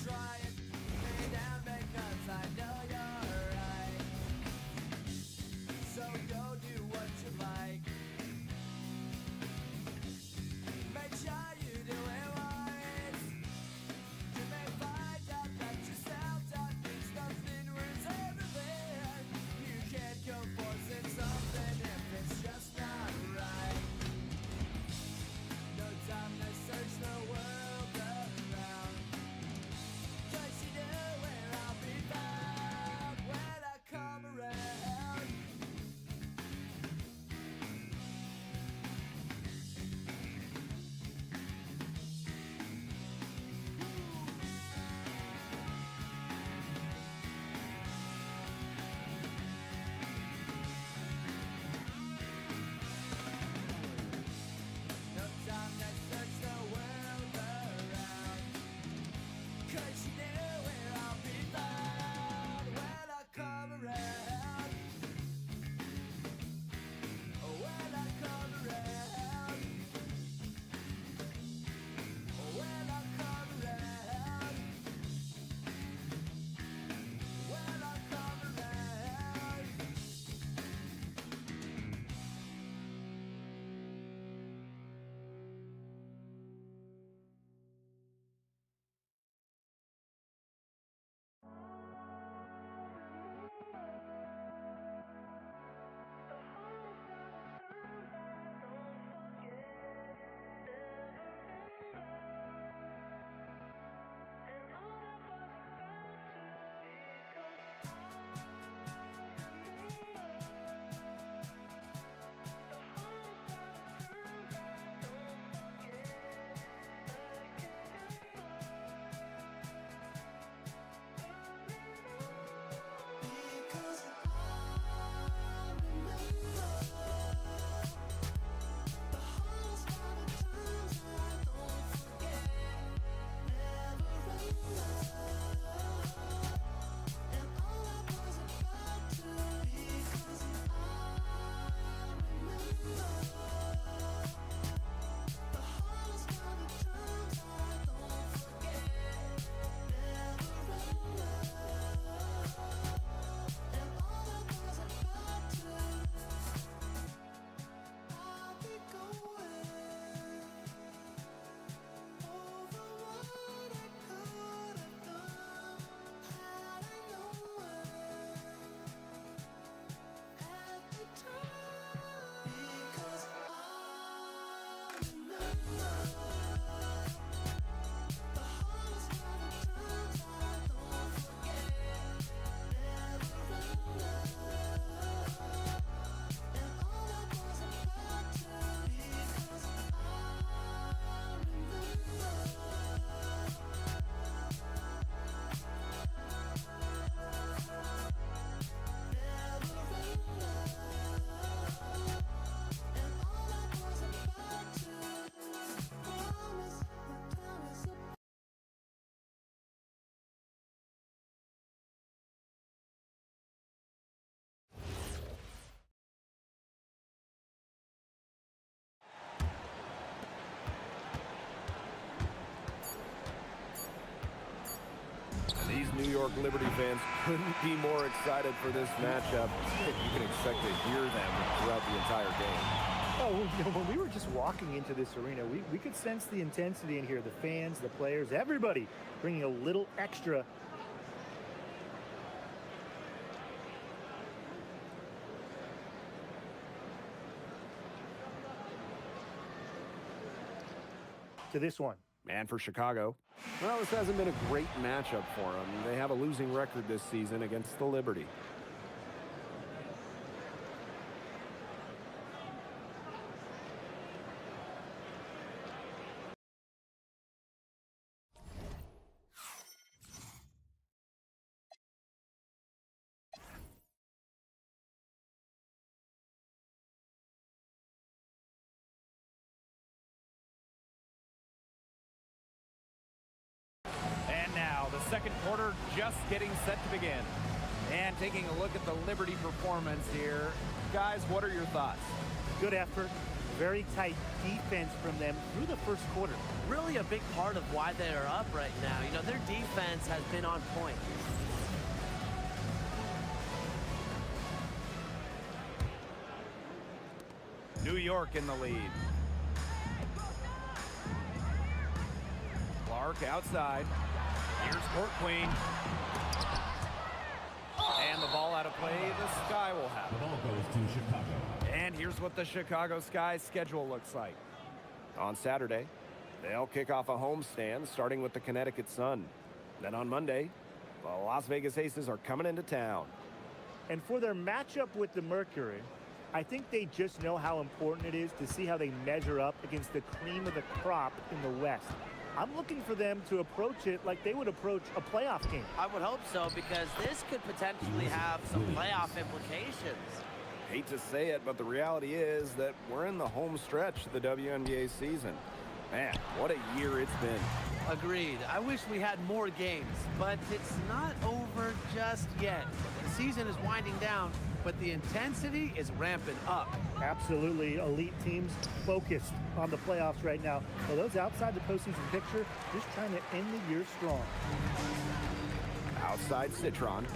try it, lay down because I know you're right. So go do what you like. Make sure you do it right. You may find out that yourself that thinks nothing was everything. You can't go forcing something if it's just not right. No time to search the world around, 'cause you know where I'll be found when I come around. No time to search the world around, 'cause you know where I'll be found when I come around. When I come around. When I come around. When I come around. Because I remember the hardest part of times I don't forget, never remember, and all I was about to. Because I remember the hardest part of times I don't forget, never remember. And all I was about to. I'll be going over what I could have done had I known at the time. Because I remember the hardest part of times I don't forget, never remember, and all I was about to. Because I These New York Liberty fans couldn't be more excited for this matchup. You can expect to hear them throughout the entire game. Oh, when we were just walking into this arena, we could sense the intensity in here. The fans, the players, everybody bringing a little extra. To this one. And for Chicago, well, this hasn't been a great matchup for them. They have a losing record this season against the Liberty. And now the second quarter just getting set to begin. And taking a look at the Liberty performance here. Guys, what are your thoughts? Good effort, very tight defense from them through the first quarter. Really a big part of why they are up right now. You know, know, their defense has been on point. New York in the lead. Clark outside. Here's Court Queen. And the ball out of play. The Sky will have it. The ball goes to Chicago. And here's what the Chicago Sky's schedule looks like. On Saturday, they'll kick off a homestand starting with the Connecticut Sun. Then on Monday, the Las Vegas Aces are coming into town. And for their matchup with the Mercury, I think they just know how important it is to see how they measure up against the cream of the crop in the West. I'm looking for them to approach it like they would approach a playoff game. I would hope so, because this could potentially have some playoff implications. Hate to say it, but the reality is that we're in the home stretch of the WNBA season. Man, what a year it's been. Agreed. I wish we had more games, but it's not over just yet. The season is winding down, but the intensity is ramping up. Absolutely elite teams focused on the playoffs right now. For those outside the postseason picture, just trying to end the year strong. Outside Citron.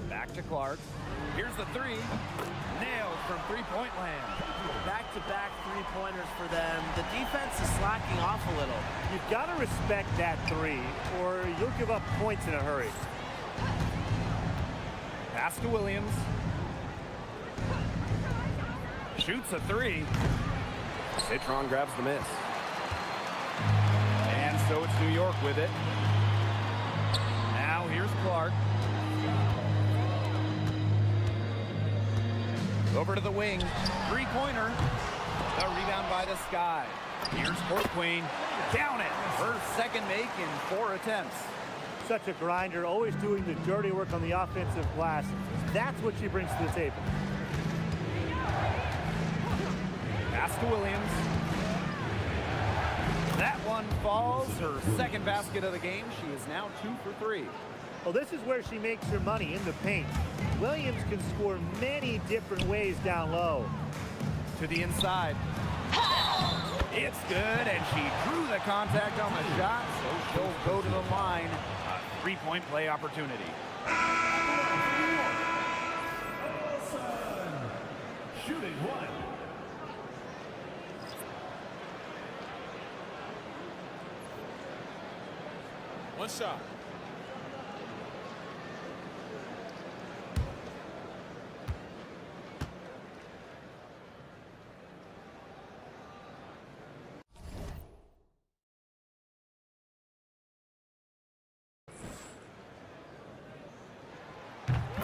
Back to Clark. Here's the three. Nailed from three-point land. Back-to-back three-pointers for them. The defense is slacking off a little. You've got to respect that three, or you'll give up points in a hurry. Pass to Williams. Shoots a three. Citron grabs the miss. And so it's New York with it. Now here's Clark. Over to the wing. Three-pointer. The rebound by the Sky. Here's Court Queen. Down it. Her second make in 4 attempts. Such a grinder, always doing the dirty work on the offensive glass. That's what she brings to the table. Pass to Williams. That one falls. Her second basket of the game. She is now 2 for 3. Well, this is where she makes her money, in the paint. Williams can score many different ways down low. To the inside. It's good, and she drew the contact on the shot, so she'll go to the line. A three-point play opportunity. Shooting one. One shot.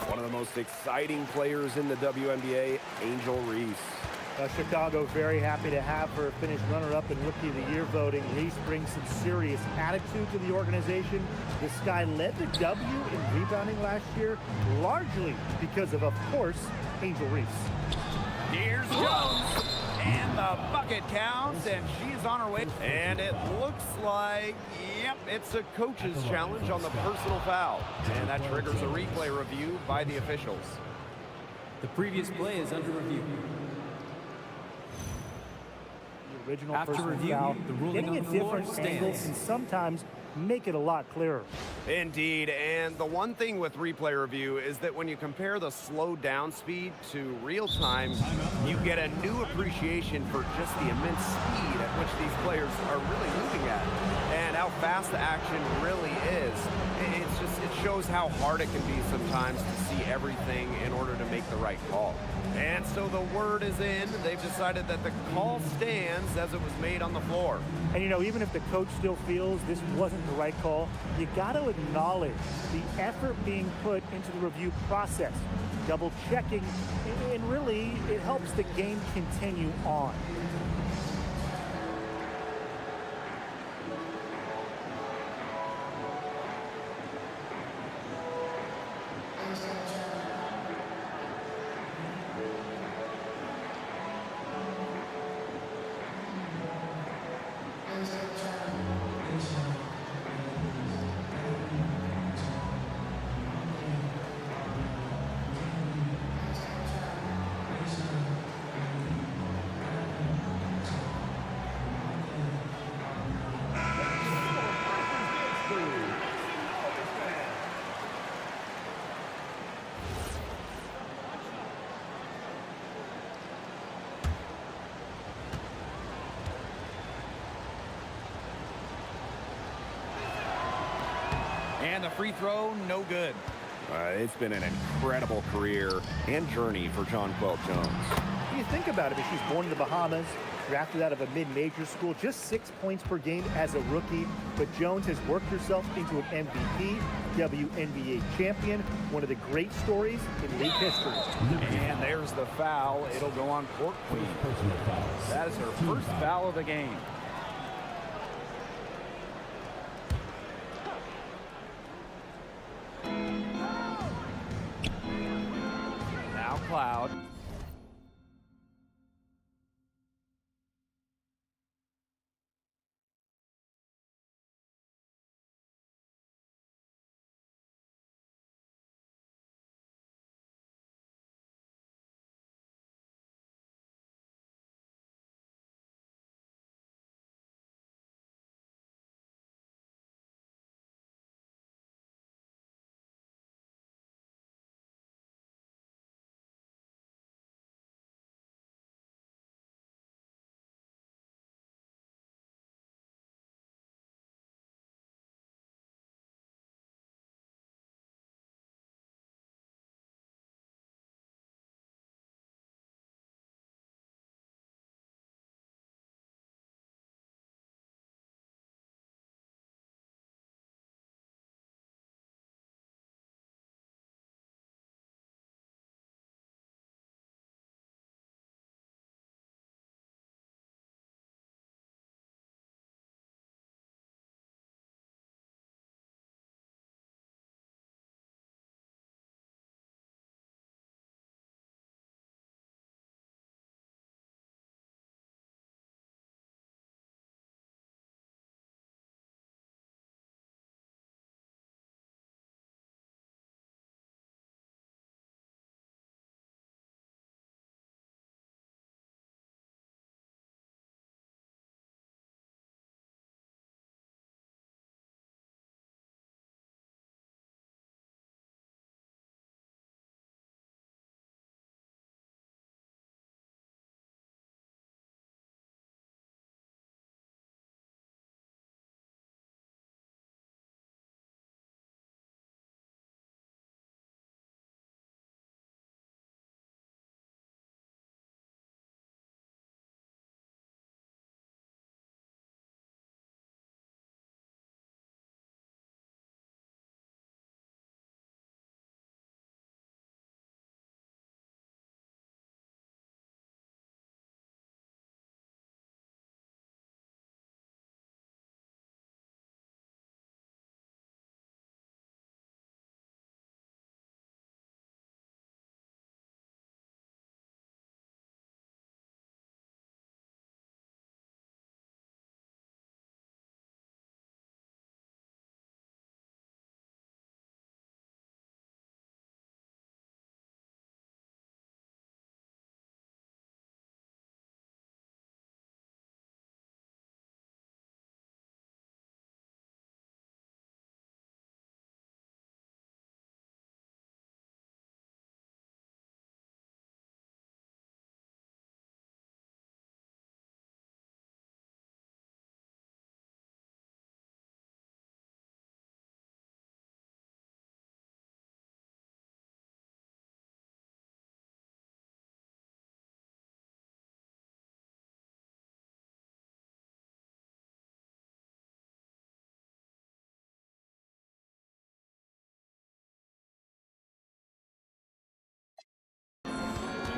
One of the most exciting players in the WNBA, Angel Reese. Chicago very happy to have her finish runner-up in Rookie of the Year voting. Reese brings some serious attitude to the organization. The Sky led the W in rebounding last year, largely because of course, Angel Reese. Here's Jones, and the bucket counts, and she's on her way. And it looks like, yep, it's a coach's challenge on the personal foul. And that triggers a replay review by the officials. The previous play is under review. The original After personal review, foul. the ruling Getting on a the floor different angle stands. can sometimes make it a lot clearer. Indeed, and the one thing with replay review is that when you compare the slowed down speed to real time, you get a new appreciation for just the immense speed at which these players are really moving at, and how fast the action really is. It shows how hard it can be sometimes to see everything in order to make the right call. And so the word is in. They've decided that the call stands as it was made on the floor. And you know, even if the coach still feels this wasn't the right call, you got to acknowledge the effort being put into the review process, double checking, and really it helps the game continue on. And the free throw, no good. It's been an incredible career and journey for Jonquel Jones. When you think about it, she's born in the Bahamas, drafted out of a mid-major school, just 6 points per game as a rookie. But Jones has worked herself into an MVP, WNBA champion, one of the great stories in league history. And there's the foul. It'll go on Court Queen. That is her first foul of the game. Now Cloud.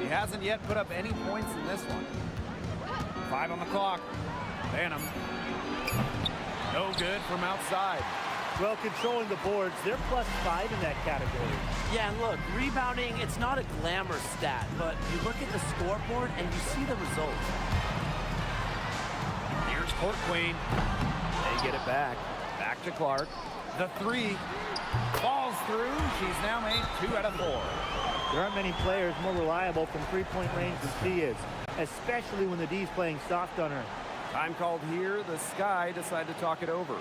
He hasn't yet put up any points in this one. 5 on the clock. Banham. No good from outside. Well, controlling the boards, they're +5 in that category. Yeah, and look, rebounding, it's not a glamour stat, but you look at the scoreboard and you see the results. Here's Court Queen. They get it back. Back to Clark. The 3 falls through. She's now made 2 out of 4. There aren't many players more reliable from three-point range than she is, especially when the D's playing soft on her. Time called here. The Sky decide to talk it over.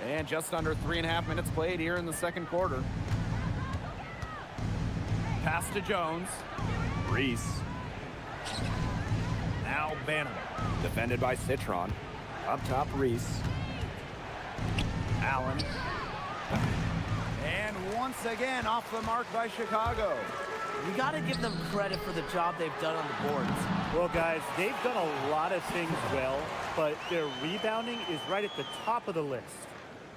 And just under 3.5 minutes played here in the second quarter. Pass to Jones. Reese. Now Bannerman. Defended by Citron. Up top, Reese. Allen. And once again, off the mark by Chicago. You got to give them credit for the job they've done on the boards. Well, guys, they've done a lot of things well, but their rebounding is right at the top of the list.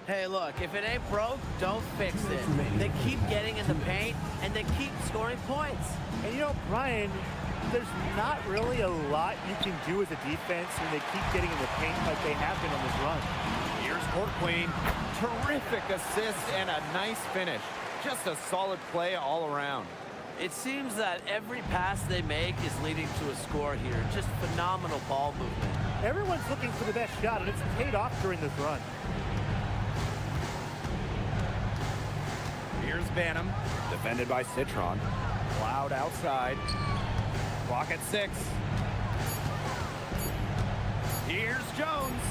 Hey, look, if it ain't broke, don't fix it. They keep getting in the paint, and they keep scoring points. And you know, Brian, there's not really a lot you can do as a defense when they keep getting in the paint like they have been on this run. Here's Court Queen. Terrific assist and a nice finish. Just a solid play all around. It seems that every pass they make is leading to a score here. Just phenomenal ball movement. Everyone's looking for the best shot, and it's paid off during this run. Here's Banham, defended by Citron. Cloud outside. Clock at 6. Here's Jones.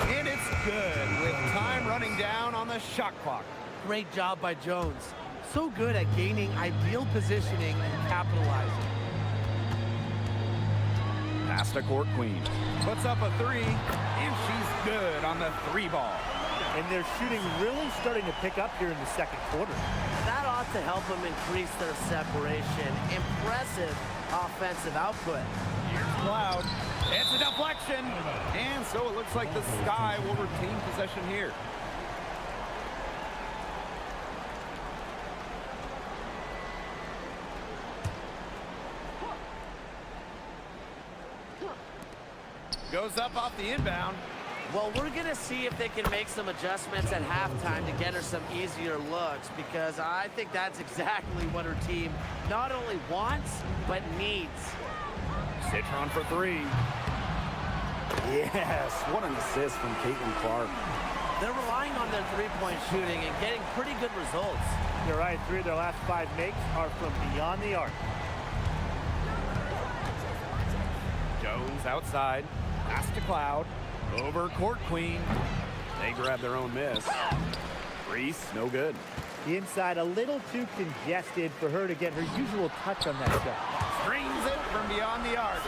And it's good with time running down on the shot clock. Great job by Jones. So good at gaining ideal positioning and capitalizing. Pass to Court Queen. Puts up a 3, and she's good on the 3 ball. And they're shooting really starting to pick up here in the second quarter. That ought to help them increase their separation. Impressive offensive output. Here's Cloud. It's a deflection. And so it looks like the Sky will retain possession here. Goes up off the inbound. Well, we're going to see if they can make some adjustments at halftime to get her some easier looks, because I think that's exactly what her team not only wants, but needs. Citron for 3. Yes, what an assist from Caitlin Clark. They're relying on their three-point shooting and getting pretty good results. You're right, 3 of their last 5 makes are from beyond the arc. Jones outside. Pass to Cloud. Over Court Queen. They grab their own miss. Reese, no good. The inside a little too congested for her to get her usual touch on that shot. Screens it from beyond the arc.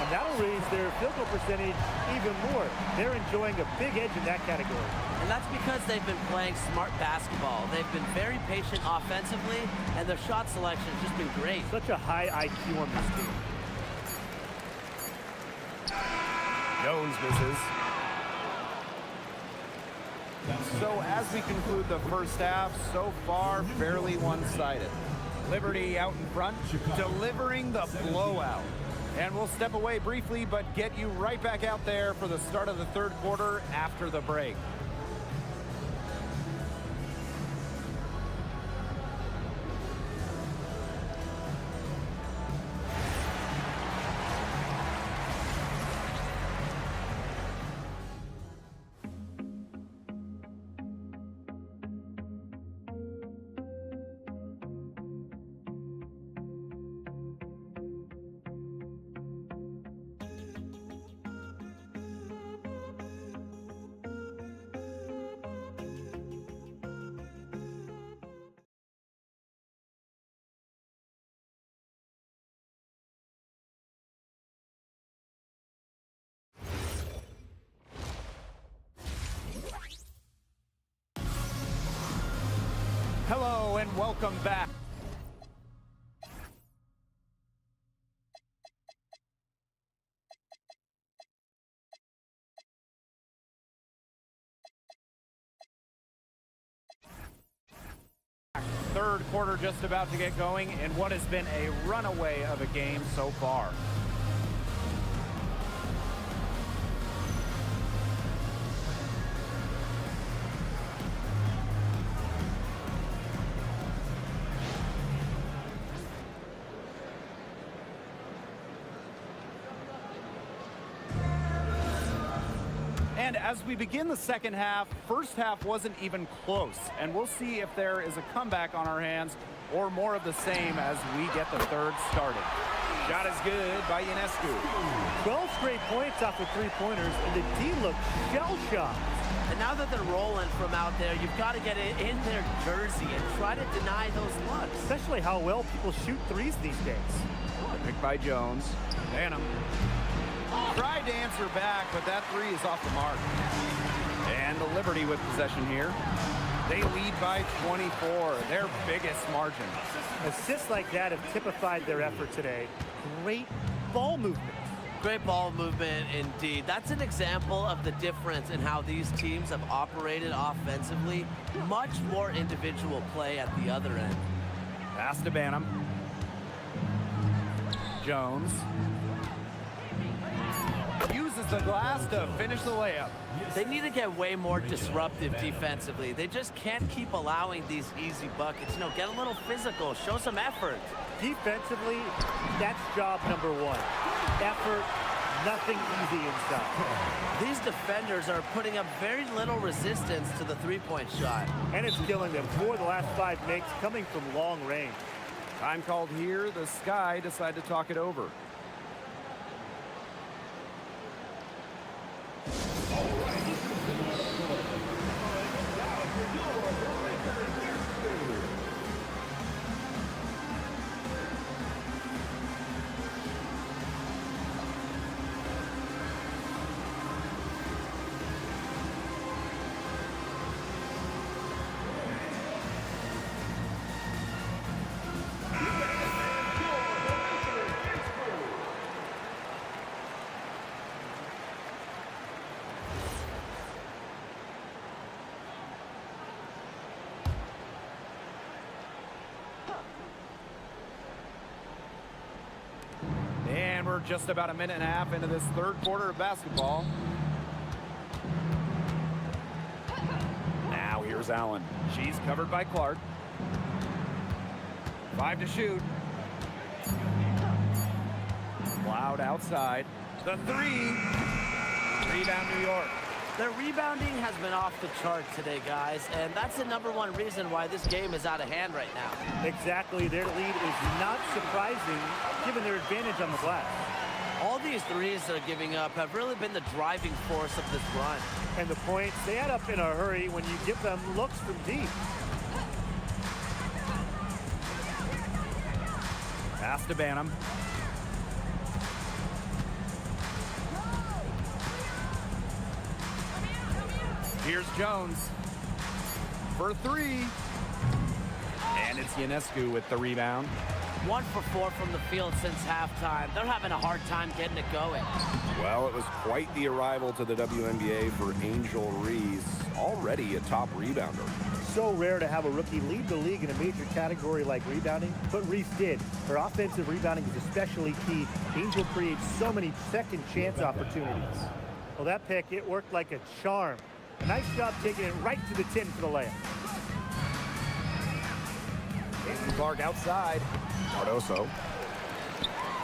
And that'll raise their field goal percentage even more. They're enjoying a big edge in that category. And that's because they've been playing smart basketball. They've been very patient offensively, and their shot selection has just been great. Such a high IQ on this team. Jones misses. So as we conclude the first half, so far fairly one-sided. Liberty out in front, delivering the blowout. And we'll step away briefly, but get you right back out there for the start of the third quarter after the break. Hello and welcome back. Third quarter just about to get going in what has been a runaway of a game so far. And as we begin the second half, first half wasn't even close. And we'll see if there is a comeback on our hands or more of the same as we get the third started. Shot is good by Ionescu. 12 straight points off the three-pointers, and the D looked shell-shocked. And But now that they're rolling from out there, you've got to get it in their jersey and try to deny those looks. Especially how well people shoot threes these days. Picked by Jones. Banham tried to answer back, but that three is off the mark. And the Liberty with possession here. They lead by 24, their biggest margin. Assists like that have typified their effort today. Great ball movement. Great ball movement indeed. That's an example of the difference in how these teams have operated offensively. Much more individual play at the other end. Pass to Banham. Jones uses the glass to finish the layup. They need to get way more disruptive defensively. They just can't keep allowing these easy buckets. You know, get a little physical, show some effort. Defensively, that's job number one. Effort, nothing easy inside. These defenders are putting up very little resistance to the three-point shot. And it's killing them. 4 of the last 5 makes coming from long range. Time called here. The Sky decide to talk it over. And we're just about a minute and a half into this third quarter of basketball. Now here's Allen. She's covered by Clark. 5 to shoot. Loud outside. The three. Rebound New York. Their rebounding has been off the chart today, guys, and that's the #1 reason why this game is out of hand right now. Exactly. Their lead is not surprising given their advantage on the glass. All these threes they're giving up have really been the driving force of this run. And the points, they add up in a hurry when you give them looks from deep. Pass to Banham. Here's Jones for 3. And it's Ionescu with the rebound. 1 for 4 from the field since halftime. They're having a hard time getting it going. Well, it was quite the arrival to the WNBA for Angel Reese, already a top rebounder. So rare to have a rookie lead the league in a major category like rebounding, but Reese did. Her offensive rebounding is especially key. Angel creates so many second chance opportunities. Well, that pick, it worked like a charm. A nice job taking it right to the tin for the layup. Caitlin Clark outside. Cardoso.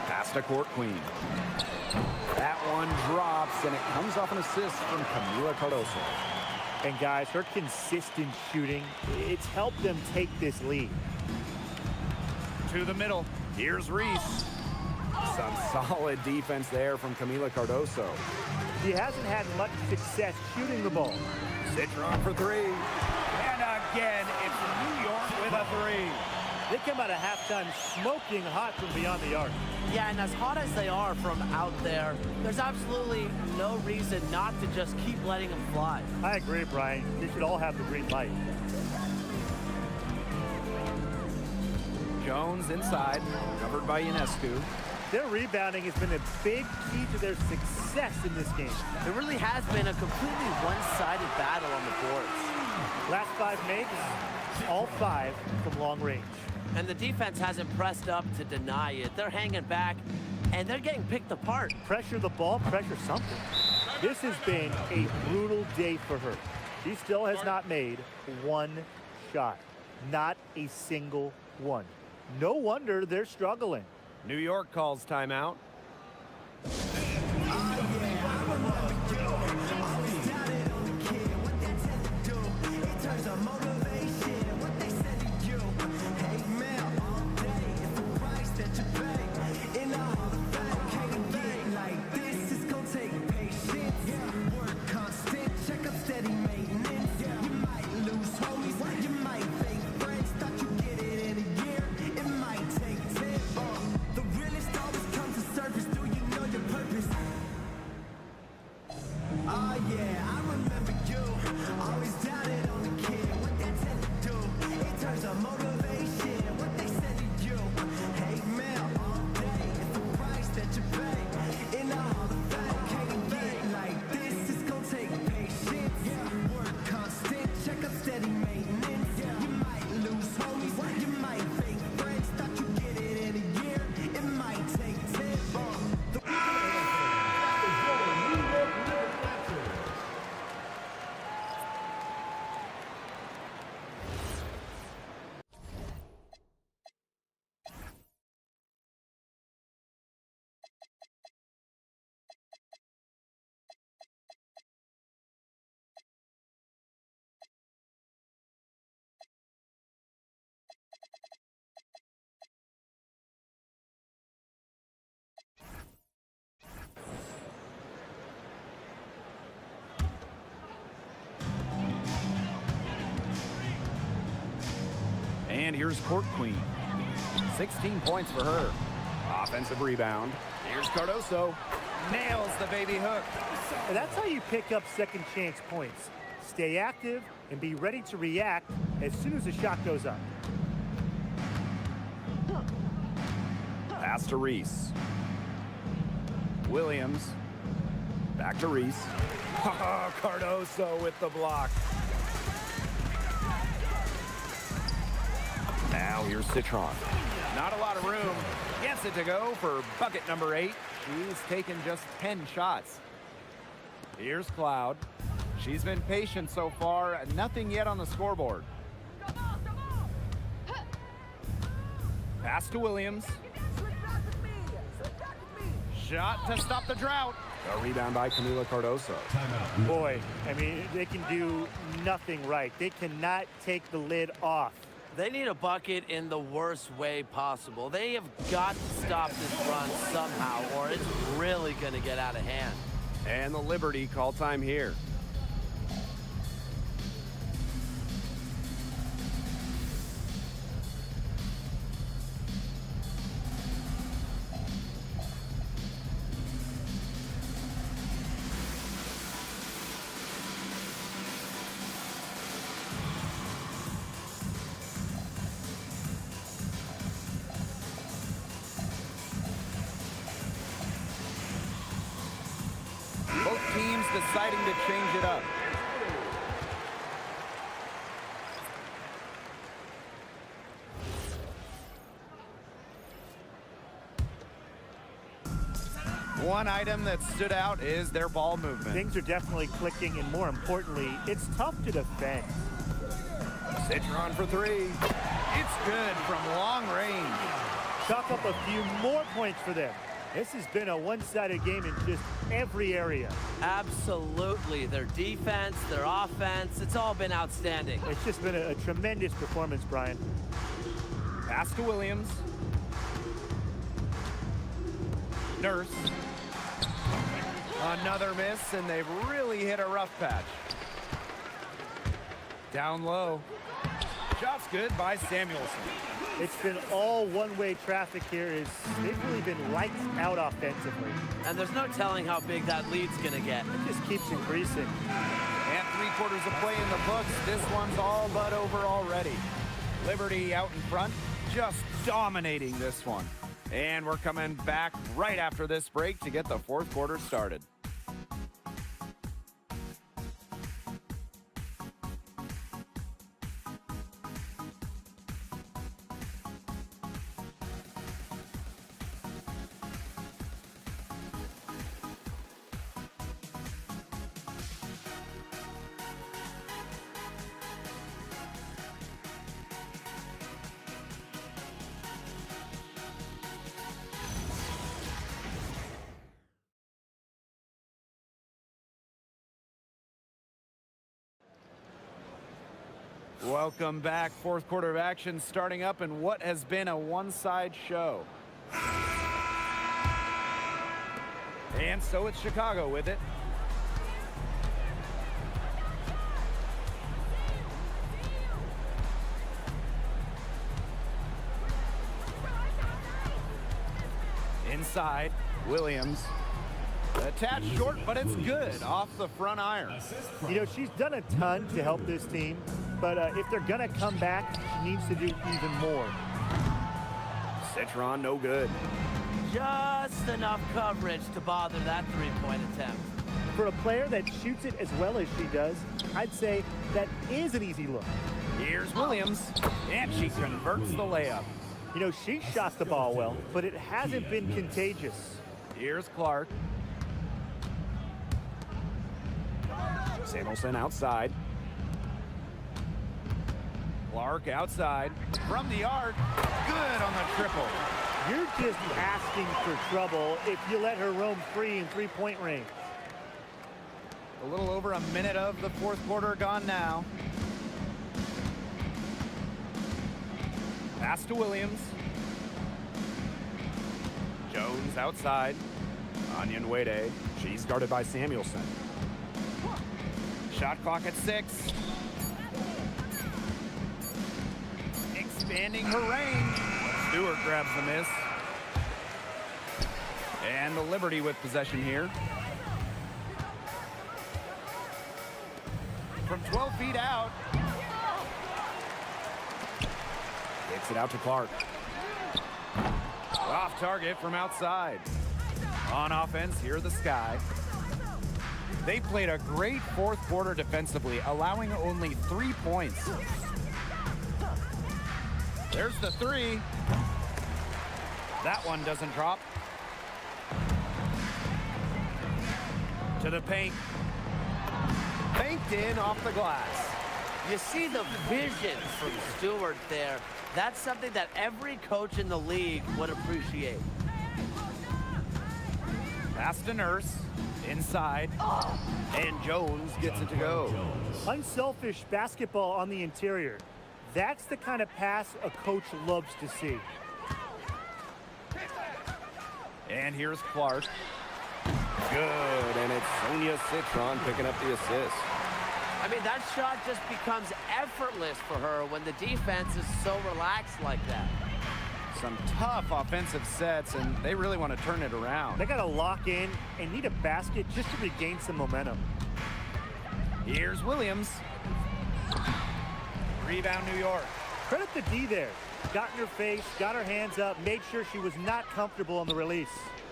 Pass to Court Queen. That one drops, and it comes off an assist from Camila Cardoso. And guys, her consistent shooting, it's helped them take this lead. To the middle. Here's Reese. Some solid defense there from Camila Cardoso. He hasn't had much success shooting the ball. Citron for 3. And again, it's New York with a 3. They come out of halftime smoking hot from beyond the arc. Yeah, and as hot as they are from out there, there's absolutely no reason not to just keep letting them fly. I agree, Brian. They should all have the green light. Jones inside, covered by Ionescu. Their rebounding has been a big key to their success in this game. It really has been a completely one-sided battle on the boards. Last 5 makes, all 5 from long range. And the defense hasn't pressed up to deny it. They're hanging back, and they're getting picked apart. Pressure the ball, pressure something. This has been a brutal day for her. She still has not made 1 shot. Not a single one. No wonder they're struggling. New York calls timeout. And here's Court Queen. 16 points for her. Offensive rebound. Here's Cardoso. Nails the baby hook. And that's how you pick up second chance points. Stay active and be ready to react as soon as the shot goes up. Pass to Reese. Williams. Back to Reese. Cardoso with the block. Now here's Citron. Not a lot of room. Gets it to go for bucket number 8. She's taken just 10 shots. Here's Cloud. She's been patient so far. Nothing yet on the scoreboard. Pass to Williams. Shot to stop the drought. A rebound by Camila Cardoso. Boy, I mean, they can do nothing right. They cannot take the lid off. They need a bucket in the worst way possible. They have got to stop this run somehow, or it's really going to get out of hand. And the Liberty call time here. Both teams deciding to change it up. One item that stood out is their ball movement. Things are definitely clicking, and more importantly, it's tough to defend. Citron for 3. It's good from long range. Chalk up a few more points for them. This has been a one-sided game in just every area. Absolutely. Their defense, their offense, it's all been outstanding. It's just been a tremendous performance, Brian. Pass to Williams. Nurse. Another miss, and they've really hit a rough patch. Down low. Shot's good by Samuelson. It's been all one-way traffic here. They've really been lights out offensively. And there's no telling how big that lead's going to get. It just keeps increasing. And 3/4 of play in the books. This one's all but over already. Liberty out in front, just dominating this one. And we're coming back right after this break to get the 4th quarter started. Welcome back. 4th quarter of action starting up in what has been a one-side show. And so it's Chicago with it. Inside, Williams. A tad short, but it's good off the front iron. You know, she's done a ton to help this team, but if they're going to come back, she needs to do even more. Citron, no good. Just enough coverage to bother that three-point attempt. For a player that shoots it as well as she does, I'd say that is an easy look. Here's Williams, and she converts the layup. You know, she shot the ball well, but it hasn't been contagious. Here's Clark. Samuelson outside. Clark outside. From the arc. Good on the triple. You're just asking for trouble if you let her roam free in three-point range. A little over a minute of the 4th quarter gone now. Pass to Williams. Jones outside. Onion Wade. She's guarded by Samuelson. Shot clock at 6. expanding her range. Stewart grabs the miss. And the Liberty with possession here. From 12 feet out. Kicks it out to Clark. Off target from outside. On offense, here are the Sky. They played a great fourth quarter defensively, allowing only 3 points. There's the three. That one doesn't drop. To the paint. Banked in off the glass. You see the vision from Stewart there. That's something that every coach in the league would appreciate. Pass to Nurse. Inside. And Jones gets it to go. Unselfish basketball on the interior. That's the kind of pass a coach loves to see. And here's Clark. Good, and it's Sonia Citron picking up the assist. I mean, that shot just becomes effortless for her when the defense is so relaxed like that. Some tough offensive sets, and they really want to turn it around. They got to lock in and need a basket just to regain some momentum. Here's Williams. Rebound, New York. Credit the D there. Got in her face, got her hands up, made sure she was not comfortable on the release.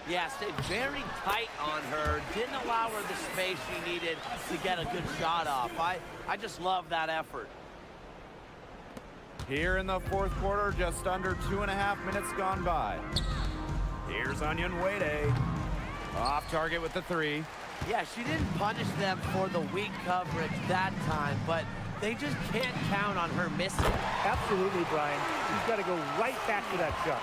Yeah, stayed very tight on her. Didn't allow her the space she needed to get a good shot off. I just love that effort. Here in the fourth quarter, just under 2.5 minutes gone by. Here's Onion Wade. Off target with the three. Yeah, she didn't punish them for the weak coverage that time, but they just can't count on her missing. Absolutely, Brian. She's got to go right back to that shot.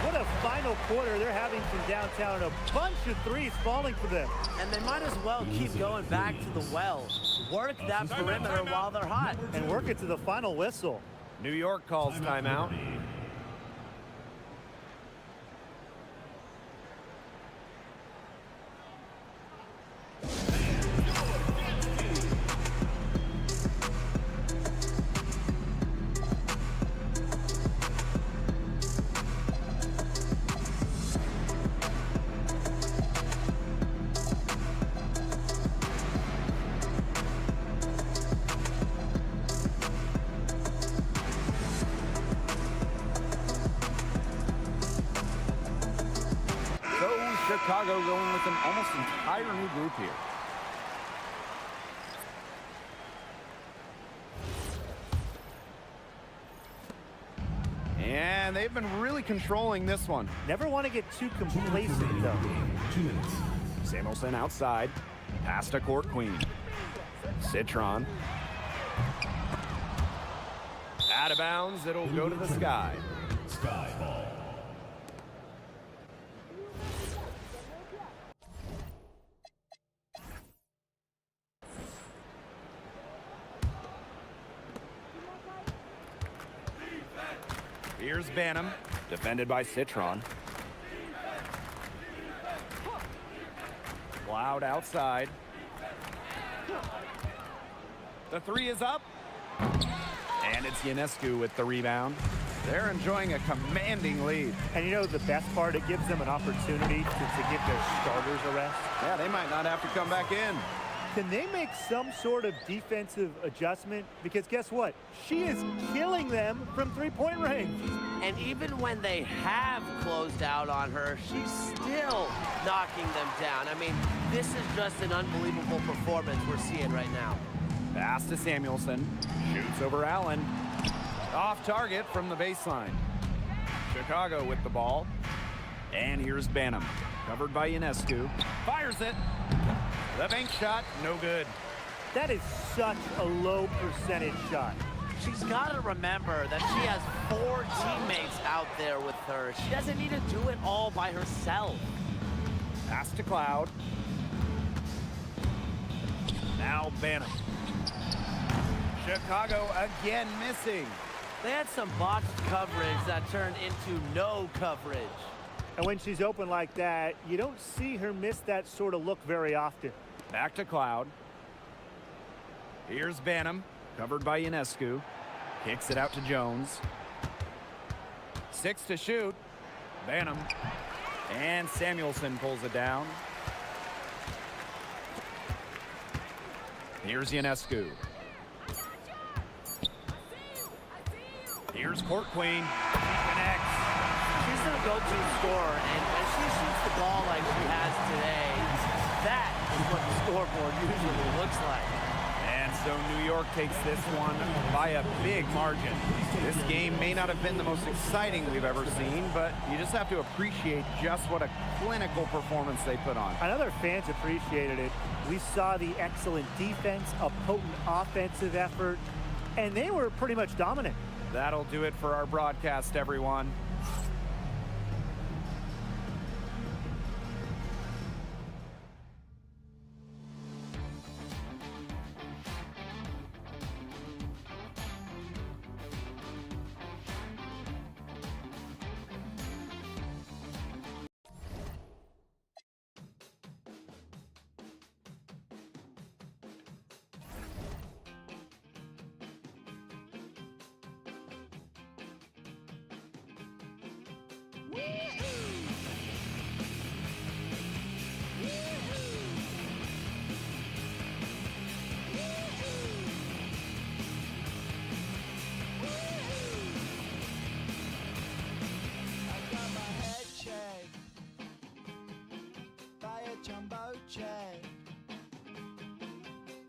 What a final quarter they're having from downtown. A bunch of threes falling for them. And they might as well keep going back to the well. Work that perimeter while they're hot. And work it to the final whistle. New York calls timeout. Chicago going with an almost entire new group here. And they've been really controlling this one. Never want to get too complacent, though. 2 minutes. Samuelson outside. Pass to Court Queen. Citron. Out of bounds, it'll go to the Sky. Sky ball. Here's Banham, defended by Citron. Cloud outside. The three is up. And it's Ionescu with the rebound. They're enjoying a commanding lead. And you know the best part? It gives them an opportunity to give their starters a rest. Yeah, they might not have to come back in. Can they make some sort of defensive adjustment? Because guess what? She is killing them from three-point range. And even when they have closed out on her, she's still knocking them down. I mean, this is just an unbelievable performance we're seeing right now. Pass to Samuelson. Shoots over Allen. Off target from the baseline. Chicago with the ball. And here's Banham. Covered by Ionescu. Fires it. The bank shot, no good. That is such a low percentage shot. She's got to remember that she has 4 teammates out there with her. She doesn't need to do it all by herself. Pass to Cloud. Now Banham. Chicago again missing. They had some botched coverage that turned into no coverage. And when she's open like that, you don't see her miss that sort of look very often. Back to Cloud. Here's Banham, covered by Ionescu. Kicks it out to Jones. 6 to shoot. Banham. And Samuelson pulls it down. Here's Ionescu. Here's Court Queen. She connects. She's their go-to scorer, and when she shoots the ball like she has today, that is what the scoreboard usually looks like. And so New York takes this one by a big margin. This game may not have been the most exciting we've ever seen, but you just have to appreciate just what a clinical performance they put on. I know their fans appreciated it. We saw the excellent defense, a potent offensive effort, and they were pretty much dominant. That'll do it for our broadcast, everyone.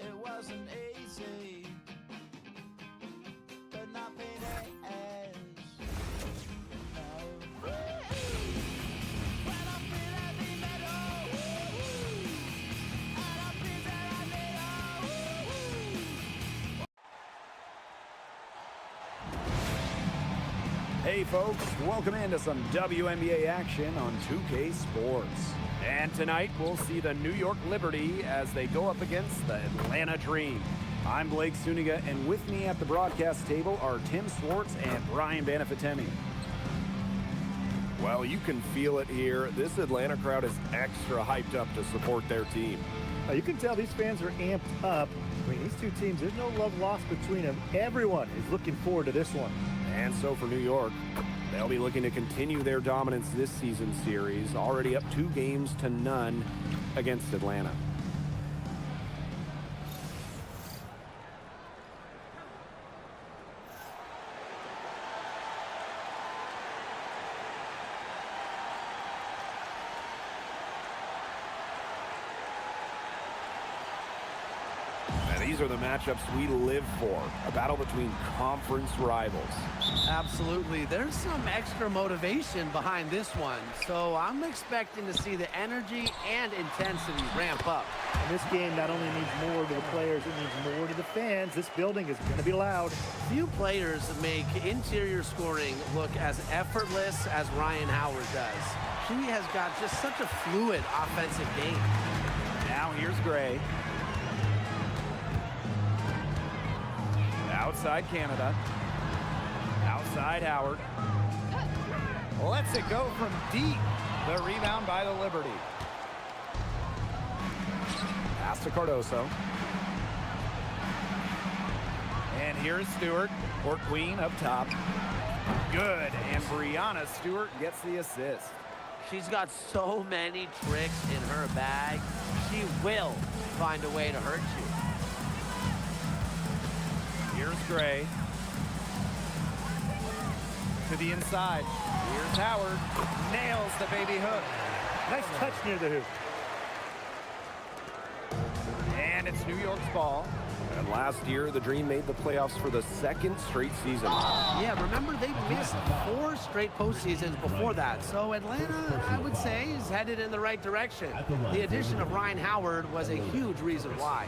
It wasn't easy, but nothing is. No. When I feel heavy metal, and I feel that I need. Hey folks, welcome into some WNBA action on 2K Sports. And tonight we'll see the New York Liberty as they go up against the Atlanta Dream. I'm Blake Suniga, and with me at the broadcast table are Tim Swartz and Brian Banafitemi. Well, you can feel it here. This Atlanta crowd is extra hyped up to support their team. You can tell these fans are amped up. I mean, these two teams, there's no love lost between them. Everyone is looking forward to this one. And so for New York, they'll be looking to continue their dominance this season series, already up 2-0 against Atlanta. These are the matchups we live for, a battle between conference rivals. Absolutely. There's some extra motivation behind this one, so I'm expecting to see the energy and intensity ramp up. And this game not only needs more to the players, it needs more to the fans. This building is going to be loud. Few players make interior scoring look as effortless as Ryan Howard does. She has got just such a fluid offensive game. Now here's Gray. Outside Canada. Outside Howard. Lets it go from deep. The rebound by the Liberty. Pass to Cardoso. And here's Stewart. Court Queen up top. Good. And Brianna Stewart gets the assist. She's got so many tricks in her bag. She will find a way to hurt you. Here's Gray. To the inside. Here's Howard. Nails the baby hook. Nice touch near the hoop. And it's New York's ball. And last year, the Dream made the playoffs for the second straight season. Yeah, remember they missed 4 straight postseasons before that. So Atlanta, I would say, is headed in the right direction. The addition of Ryan Howard was a huge reason why.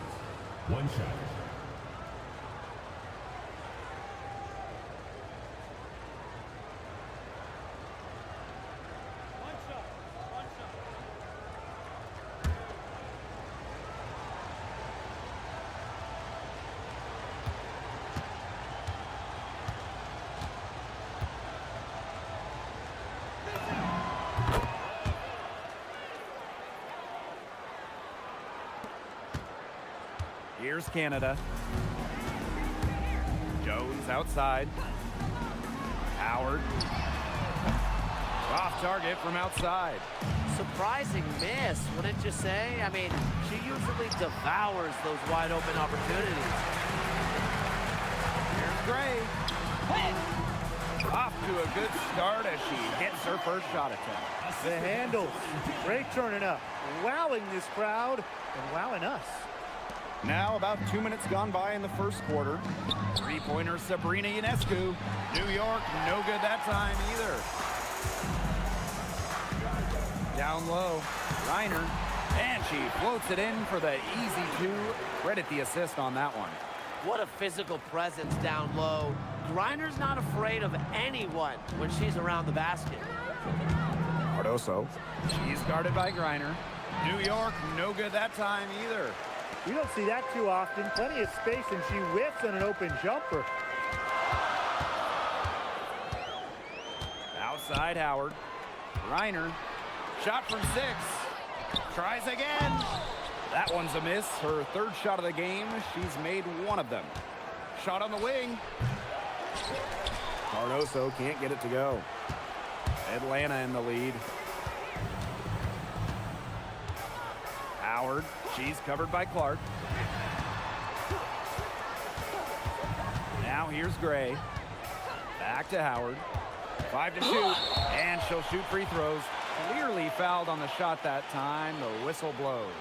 One shot. Here's Canada. Jones outside. Howard. Off target from outside. Surprising miss, wouldn't you say? I mean, she usually devours those wide open opportunities. Here's Gray. Off to a good start as she hits her first shot attempt. The handles. Gray turning up, wowing this crowd and wowing us. Now about 2 minutes gone by in the first quarter. Three-pointer Sabrina Ionescu. New York, no good that time either. Down low, Reiner, and she floats it in for the easy two. Credit the assist on that one. What a physical presence down low. Griner's not afraid of anyone when she's around the basket. Cardoso, she's guarded by Griner. New York, no good that time either. We don't see that too often. Plenty of space, and she whiffs on an open jumper. Outside Howard. Reiner. Shot from 6. Tries again. That one's a miss. Her third shot of the game. She's made one of them. Shot on the wing. Cardoso can't get it to go. Atlanta in the lead. Howard. She's covered by Clark. Now here's Gray. Back to Howard. 5 to shoot, and she'll shoot free throws. Clearly fouled on the shot that time. The whistle blows.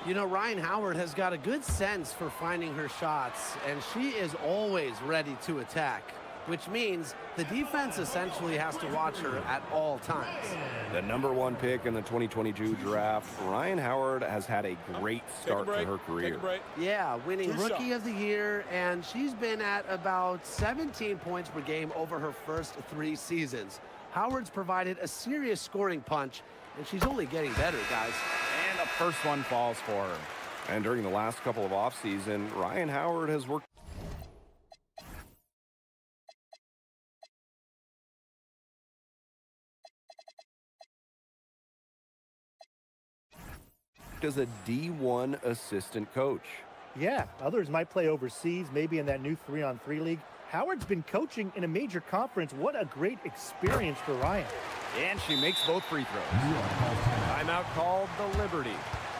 You know, Ryan Howard has got a good sense for finding her shots, and she is always ready to attack, which means the defense essentially has to watch her at all times. The #1 pick in the 2022 draft, Ryan Howard has had a great start to her career. Yeah, winning Rookie of the Year, and she's been at about 17 points per game over her first 3 seasons. Howard's provided a serious scoring punch, and she's only getting better, guys. And the first one falls for her. And during the last couple of offseason, Ryan Howard has worked as a D1 assistant coach. Yeah, others might play overseas, maybe in that new 3-on-3 league. Howard's been coaching in a major conference. What a great experience for Ryan. And she makes both free throws. Timeout called the Liberty.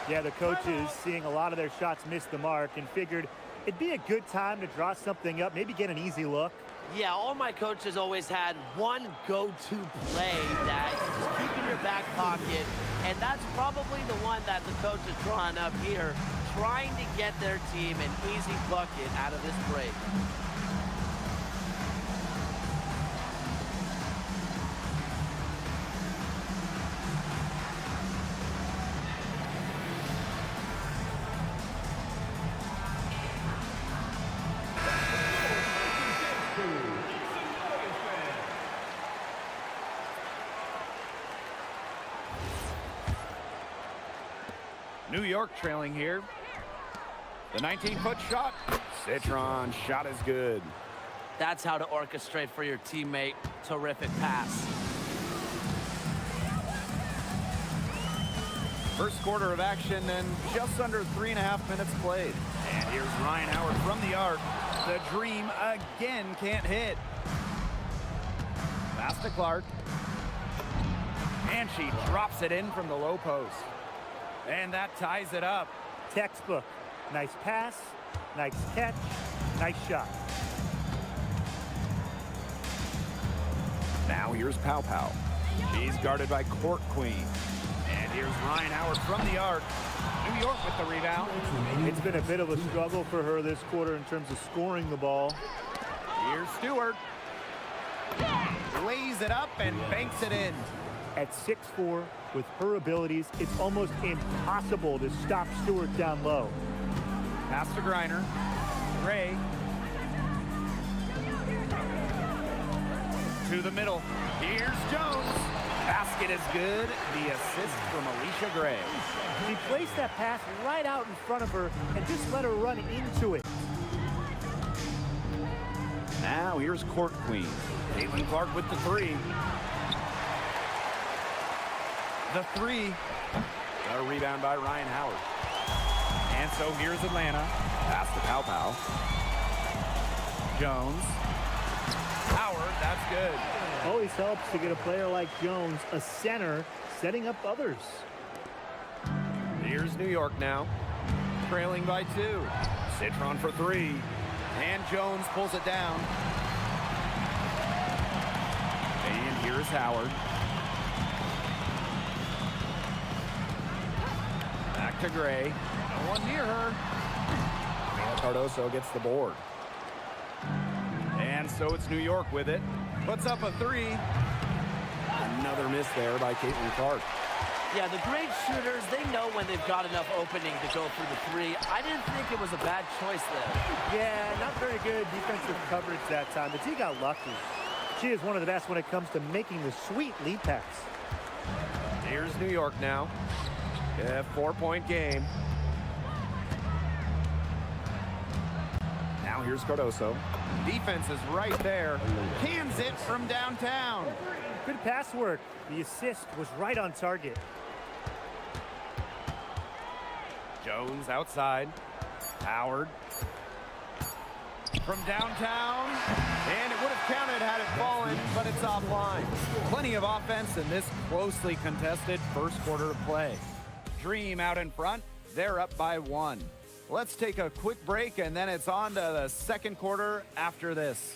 Yeah, the coaches, seeing a lot of their shots miss the mark, and figured it'd be a good time to draw something up, maybe get an easy look. Yeah, all my coaches always had one go-to play that you just keep in your back pocket, and that's probably the one that the coach is drawing up here, trying to get their team an easy bucket out of this break. New York trailing here. The 19-foot shot. Citron shot is good. That's how to orchestrate for your teammate. Terrific pass. First quarter of action and just under 3.5 minutes played. And here's Ryan Howard from the arc. The dream again can't hit. Pass to Clark. And she drops it in from the low post. And that ties it up. Textbook. Nice pass, nice catch, nice shot. Now here's Pow Pow. She's guarded by Court Queen. And here's Ryan Howard from the arc. New York with the rebound. It's been a bit of a struggle for her this quarter in terms of scoring the ball. Here's Stewart. Lays it up and banks it in. At 6'4", with her abilities, it's almost impossible to stop Stewart down low. Pass to Griner. Gray. To the middle. Here's Jones. Basket is good. The assist from Alicia Gray. She placed that pass right out in front of her and just let her run into it. Now here's Court Queen. Caitlin Clark with the three. The three. A rebound by Ryan Howard. And so here's Atlanta. Pass to Pow Pow. Jones. Howard, that's good. Always helps to get a player like Jones, a center, setting up others. Here's New York now. Trailing by 2. Citron for 3. And Jones pulls it down. And here's Howard. Back to Gray. No one near her. Cardoso gets the board. And so it's New York with it. Puts up a 3. Another miss there by Caitlin Clark. Yeah, the great shooters, they know when they've got enough opening to go for the 3. I didn't think it was a bad choice there. Yeah, not very good defensive coverage that time, but she got lucky. She is one of the best when it comes to making the sweet lead pass. Here's New York now. Yeah, 4-point game. Now here's Cardoso. Defense is right there. Cans it from downtown. Good pass work. The assist was right on target. Jones outside. Howard. From downtown. And it would have counted had it fallen, but it's offline. Plenty of offense in this closely contested first quarter of play. Dream out in front. They're up by 1. Let's take a quick break, and then it's on to the second quarter after this.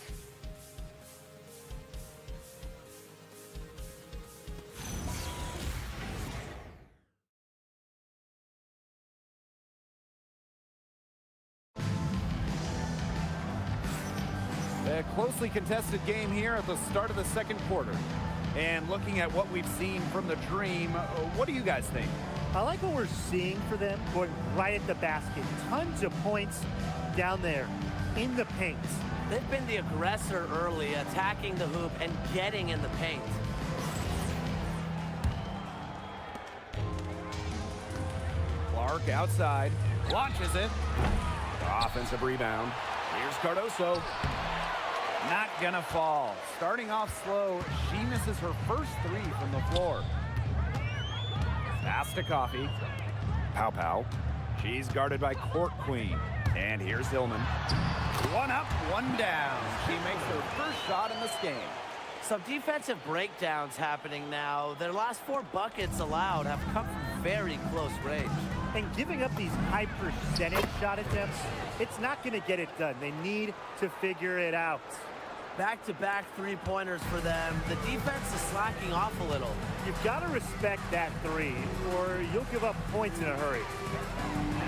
A closely contested game here at the start of the second quarter. And looking at what we've seen from the Dream, what do you guys think? I like what we're seeing for them, going right at the basket. Tons of points down there in the paint. They've been the aggressor early, attacking the hoop and getting in the paint. Clark outside, launches it. Offensive rebound. Here's Cardoso. Not gonna fall. Starting off slow, she misses her first 3 from the floor. Pass to Coffee. Pow. She's guarded by Court Queen. And here's Hillman. 1 up, 1 down. She makes her first shot in this game. Some defensive breakdowns happening now. Their last 4 buckets allowed have come from very close range. And giving up these high percentage shot attempts, it's not going to get it done. They need to figure it out. Back-to-back 3-pointers for them. The defense is slacking off a little. You've got to respect that 3, or you'll give up points in a hurry.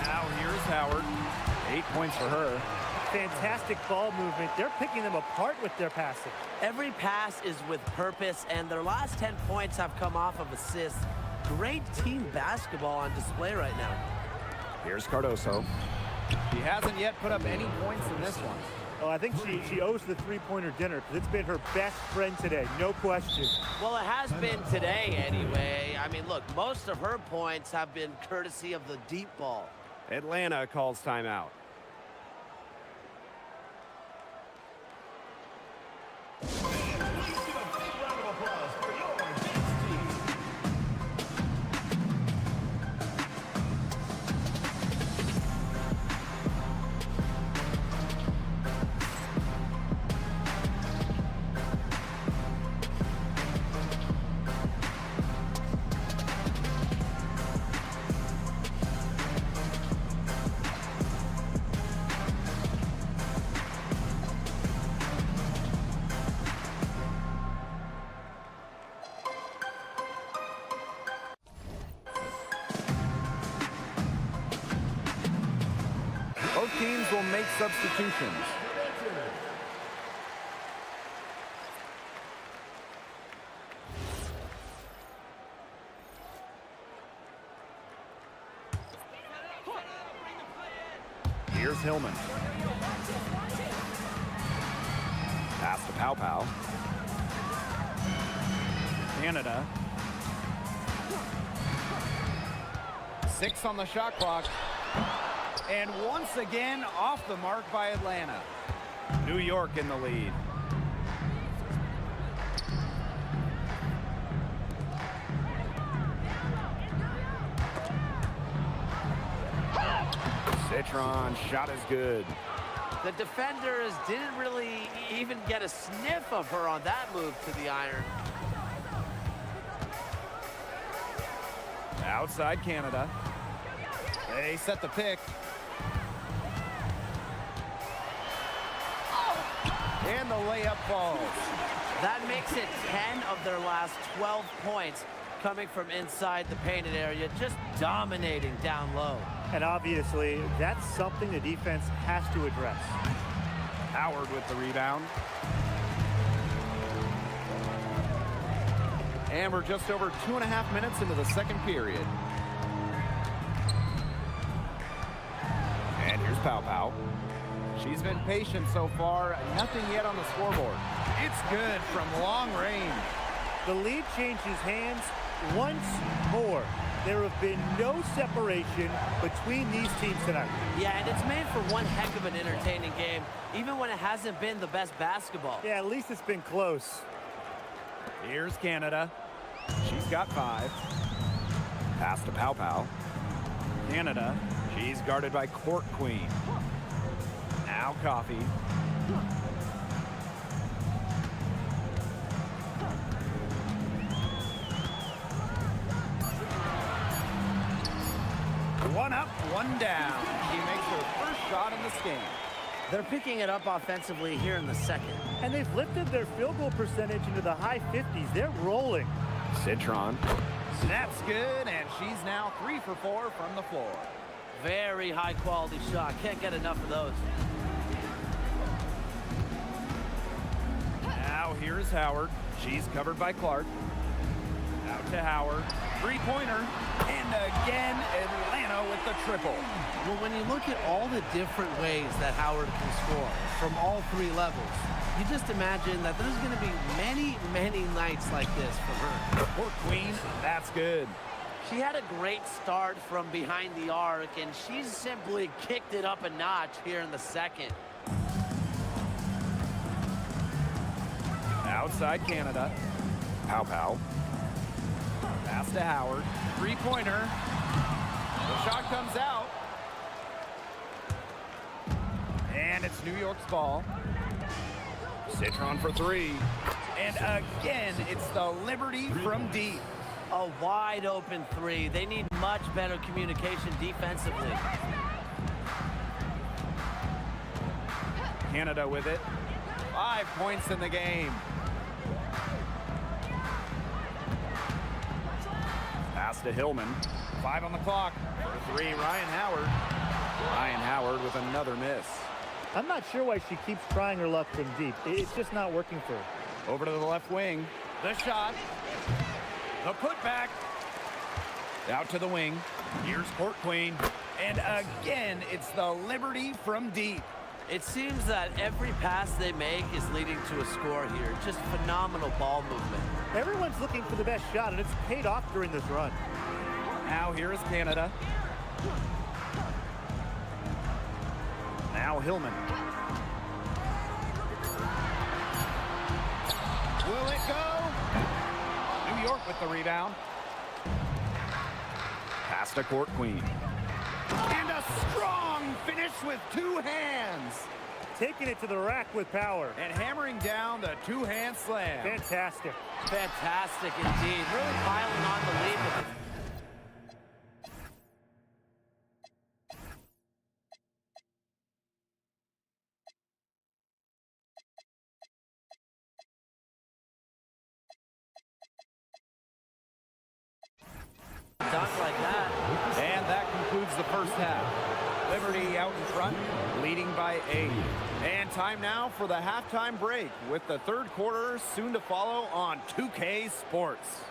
Now here's Howard. 8 points for her. Fantastic ball movement. They're picking them apart with their passing. Every pass is with purpose, and their last 10 points have come off of assists. Great team basketball on display right now. Here's Cardoso. She hasn't yet put up any points in this one. Oh, I think she owes the 3-pointer dinner because it's been her best friend today, no question. Well, it has been today anyway. I mean, look, most of her points have been courtesy of the deep ball. Atlanta calls timeout. Both teams will make substitutions. Here's Hillman. Pass to Pow. Canada. 6 on the shot clock. And once again, off the mark by Atlanta. New York in the lead. Citron, shot is good. The defenders didn't really even get a sniff of her on that move to the iron. Outside Canada. They set the pick. And the layup falls. That makes it 10 of their last 12 points coming from inside the painted area, just dominating down low. And obviously, that's something the defense has to address. Howard with the rebound. And we're just over 2.5 minutes into the second period. And here's Pow Pow. She's been patient so far. Nothing yet on the scoreboard. It's good from long range. The lead changes hands once more. There have been no separation between these teams tonight. Yeah, and it's made for one heck of an entertaining game, even when it hasn't been the best basketball. Yeah, at least it's been close. Here's Canada. She's got 5. Pass to Pow Pow. Canada. She's guarded by Court Queen. Now Coffee. One up, one down. She makes her first shot in this game. They're picking it up offensively here in the second. And they've lifted their field goal percentage into the high 50s. They're rolling. Citron. Snaps good, and she's now 3 for 4 from the floor. Very high quality shot. Can't get enough of those. Now here's Howard. She's covered by Clark. Out to Howard. 3-pointer. And again, Atlanta with the triple. Well, when you look at all the different ways that Howard can score from all 3 levels, you just imagine that there's going to be many, many nights like this for her. Poor Queen, that's good. She had a great start from behind the arc, and she's simply kicked it up a notch here in the second. Outside Canada. Pow Pow. Pass to Howard. 3-pointer. The shot comes out. And it's New York's ball. Citron for 3. And again, it's the Liberty from deep. A wide open 3. They need much better communication defensively. Canada with it. 5 points in the game. Pass to Hillman. 5 on the clock. For 3, Ryan Howard. Ryan Howard with another miss. I'm not sure why she keeps trying her luck from deep. It's just not working for her. Over to the left wing. The shot. The putback. Out to the wing. Here's Court Queen. And again, it's the Liberty from deep. It seems that every pass they make is leading to a score here. Just phenomenal ball movement. Everyone's looking for the best shot, and it's paid off during this run. Now here is Canada. Now Hillman. Will it go? New York with the rebound. Pass to Court Queen. And a strong finish with 2 hands. Taking it to the rack with power. And hammering down the 2-hand slam. Fantastic. Fantastic indeed. Really piling on the lead with it. Dunk like that. And that concludes the first half. Liberty out in front, leading by 8. And time now for the halftime break with the third quarter soon to follow on 2K Sports.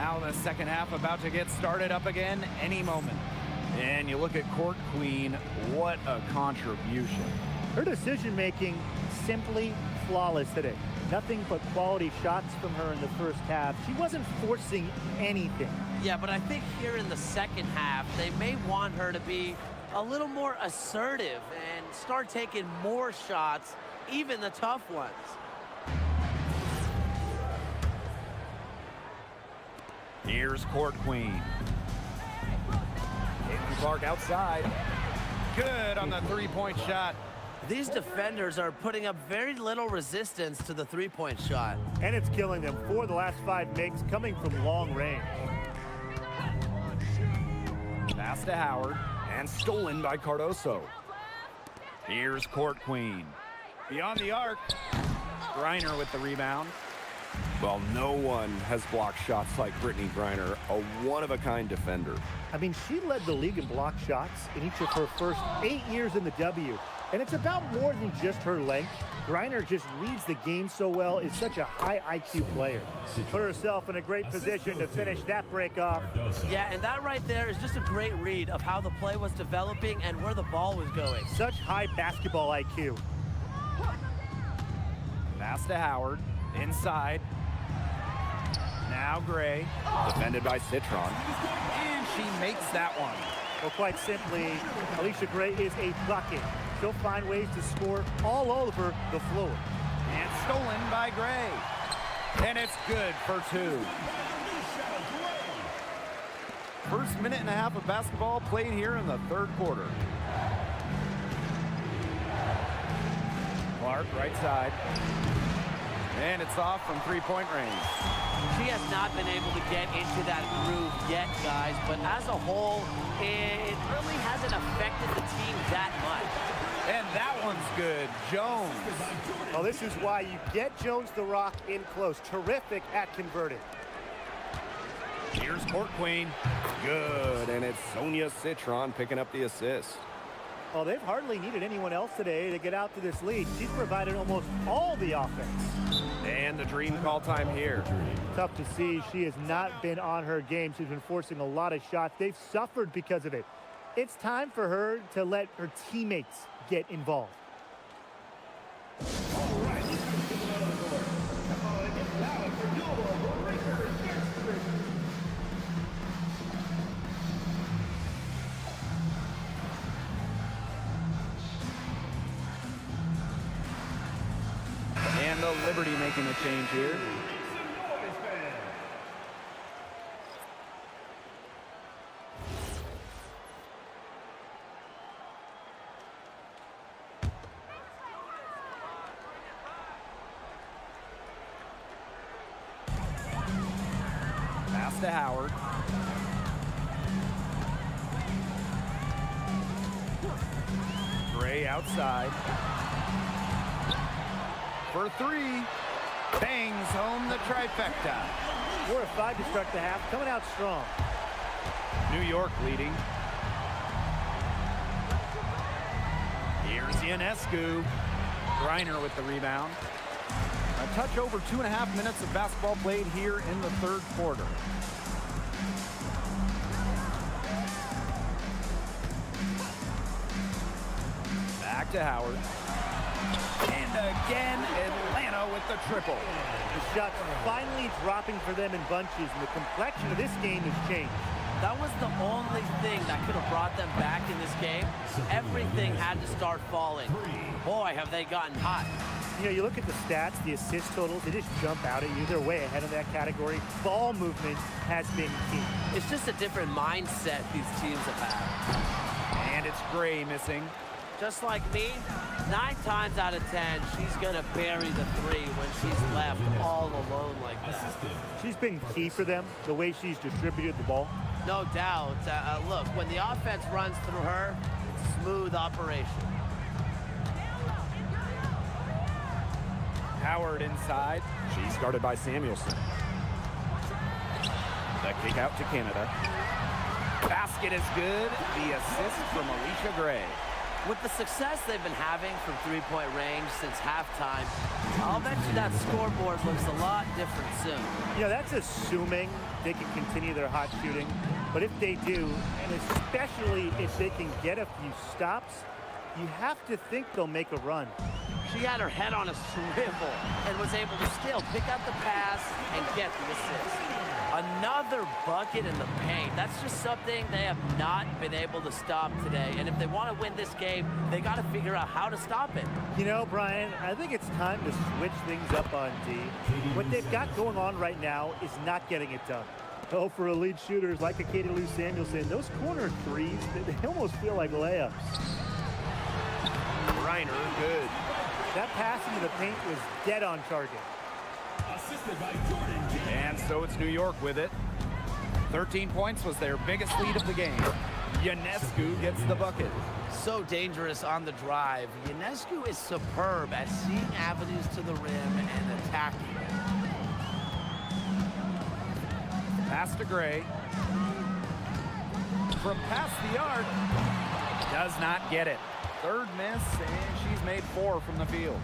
Now the second half about to get started up again any moment. And you look at Court Queen, what a contribution. Her decision-making simply flawless today. Nothing but quality shots from her in the first half. She wasn't forcing anything. Yeah, but I think here in the second half, they may want her to be a little more assertive and start taking more shots, even the tough ones. Here's Court Queen. Caitlin Clark outside. Good on the three-point shot. These defenders are putting up very little resistance to the three-point shot. And it's killing them. 4 of the last 5 makes coming from long range. Pass to Howard and stolen by Cardoso. Here's Court Queen. Beyond the arc. Griner with the rebound. Well, no one has blocked shots like Brittany Griner, a one-of-a-kind defender. I mean, she led the league in block shots in each of her first 8 years in the W. And it's about more than just her length. Griner just reads the game so well, is such a high IQ player. Put herself in a great position to finish that break off. Yeah, and that right there is just a great read of how the play was developing and where the ball was going. Such high basketball IQ. Pass to Howard. Inside. Now Gray. Defended by Citron. And she makes that one. Well, quite simply, Alicia Gray is a bucket. She'll find ways to score all over the floor. And stolen by Gray. And it's good for 2. First minute and a half of basketball played here in the third quarter. Clark, right side. And it's off from three-point range. She has not been able to get into that groove yet, guys, but as a whole, it really hasn't affected the team that much. And that one's good. Jones. Well, this is why you get Jones the Rock in close. Terrific at converting. Here's Court Queen. Good, and it's Sonia Citron picking up the assist. Well, they've hardly needed anyone else today to get out to this lead. She's provided almost all the offense. And the dream call time here. Tough to see. She has not been on her game. She's been forcing a lot of shots. They've suffered because of it. It's time for her to let her teammates get involved. And the Liberty making a change here. Pass to Howard. Gray outside. For 3, bangs home the trifecta. 4 of 5 to start the half, coming out strong. New York leading. Here's Ionescu. Griner with the rebound. A touch over 2.5 minutes of basketball played here in the third quarter. Back to Howard. And again, Atlanta with the triple. The shots finally dropping for them in bunches, and the complexion of this game has changed. That was the only thing that could have brought them back in this game. Everything had to start falling. Boy, have they gotten hot. You know, you look at the stats, the assist totals, they just jump out at you. They're way ahead of that category. Ball movement has been key. It's just a different mindset these teams have had. And it's Gray missing. Just like me, 9 times out of 10, she's going to bury the 3 when she's left all alone like that. She's been key for them, the way she's distributed the ball. No doubt. Look, when the offense runs through her, it's a smooth operation. Howard inside. She's guarded by Samuelson. The kick out to Canada. Basket is good. The assist from Alicia Gray. With the success they've been having from three-point range since halftime, I'll bet you that scoreboard looks a lot different soon. You know, that's assuming they can continue their hot shooting. But if they do, and especially if they can get a few stops, you have to think they'll make a run. She had her head on a swivel and was able to still pick up the pass and get the assist. Another bucket in the paint. That's just something they have not been able to stop today. And if they want to win this game, they got to figure out how to stop it. You know, Brian, I think it's time to switch things up on D. What they've got going on right now is not getting it done. Oh, for elite shooters like a Katie Lou Samuelson, those corner threes, they almost feel like layups. Reiner, good. That pass into the paint was dead on target. Assisted by Jordan. And so it's New York with it. 13 points was their biggest lead of the game. Ionescu gets the bucket. So dangerous on the drive. Ionescu is superb at seeing avenues to the rim and attacking. Pass to Gray. From past the arc. Does not get it. Third miss, and she's made 4 from the field.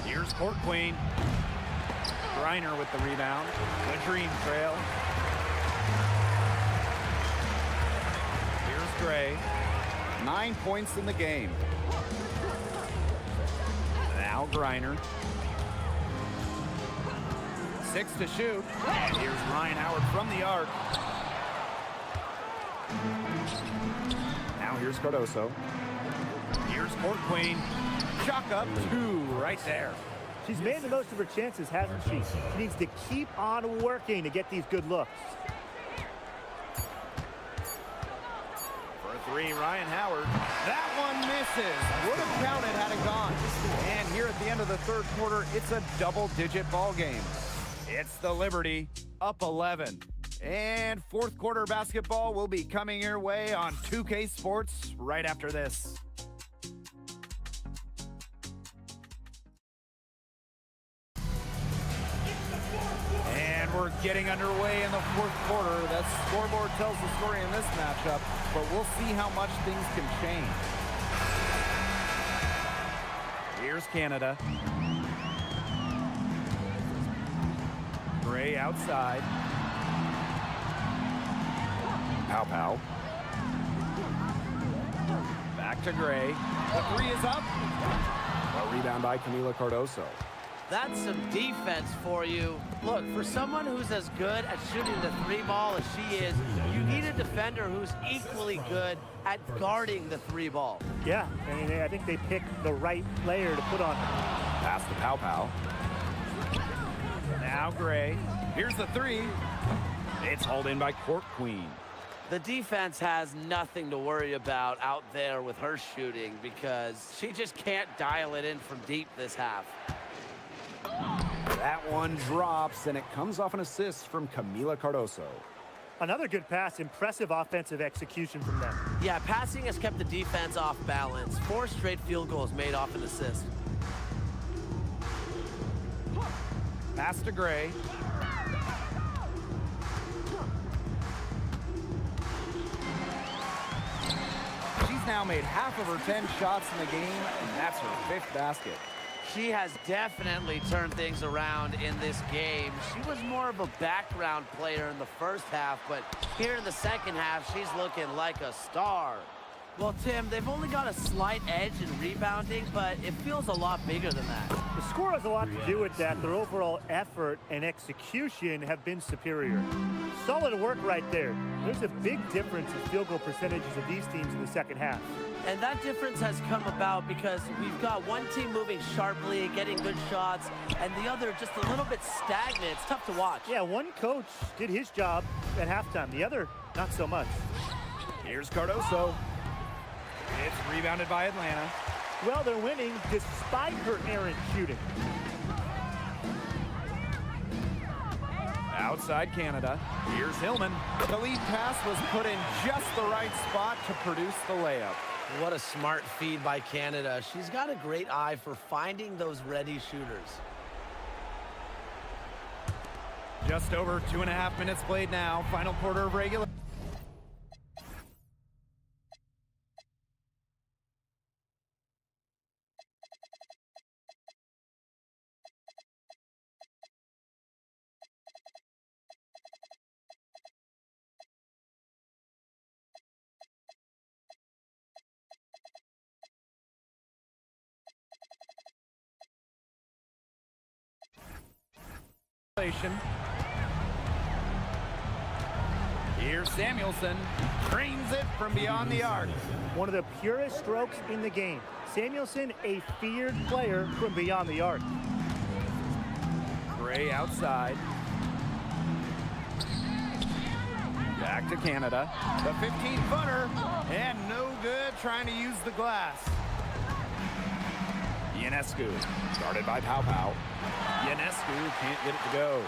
Here's Court Queen. Reiner with the rebound. The Dream Trail. Here's Gray. 9 points in the game. Now Griner. 6 to shoot. And here's Ryan Howard from the arc. Now here's Cardoso. Here's Court Queen. Chalk up 2 right there. She's made the most of her chances, hasn't she? She needs to keep on working to get these good looks. For a 3, Ryan Howard. That one misses. Would have counted had it gone. And here at the end of the third quarter, it's a double-digit ball game. It's the Liberty, up 11. And fourth quarter basketball will be coming your way on 2K Sports right after this. And we're getting underway in the fourth quarter. That scoreboard tells the story in this matchup, but we'll see how much things can change. Here's Canada. Gray outside. Pow. Back to Gray. The 3 is up. A rebound by Camila Cardoso. That's some defense for you. Look, for someone who's as good at shooting the 3 ball as she is, you need a defender who's equally good at guarding the 3 ball. Yeah, I mean, I think they picked the right player to put on her. Pass to Pow. Now Gray. Here's the 3. It's hauled in by Court Queen. The defense has nothing to worry about out there with her shooting because she just can't dial it in from deep this half. That one drops, and it comes off an assist from Camila Cardoso. Another good pass, impressive offensive execution from them. Yeah, passing has kept the defense off balance. 4 straight field goals made off an assist. Pass to Gray. She's now made half of her 10 shots in the game, and that's her 5th basket. She has definitely turned things around in this game. She was more of a background player in the first half, but here in the second half, she's looking like a star. Well, Tim, they've only got a slight edge in rebounding, but it feels a lot bigger than that. The score has a lot to do with that. Their overall effort and execution have been superior. Solid work right there. There's a big difference in field goal percentages of these teams in the second half. And that difference has come about because we've got one team moving sharply, getting good shots, and the other just a little bit stagnant. It's tough to watch. Yeah, one coach did his job at halftime. The other, not so much. Here's Cardoso. It's rebounded by Atlanta. Well, they're winning despite her errant shooting. Outside Canada. Here's Hillman. The lead pass was put in just the right spot to produce the layup. What a smart feed by Canada. She's got a great eye for finding those ready shooters. Just over 2.5 minutes played now. Final quarter of regular. isolation. Here's Samuelson. Trains it from beyond the arc. One of the purest strokes in the game. Samuelson, a feared player from beyond the arc. Gray outside. Back to Canada. The 15-footer. And no good trying to use the glass. Ionescu. Started by Pow Pow. Ionescu can't get it to go.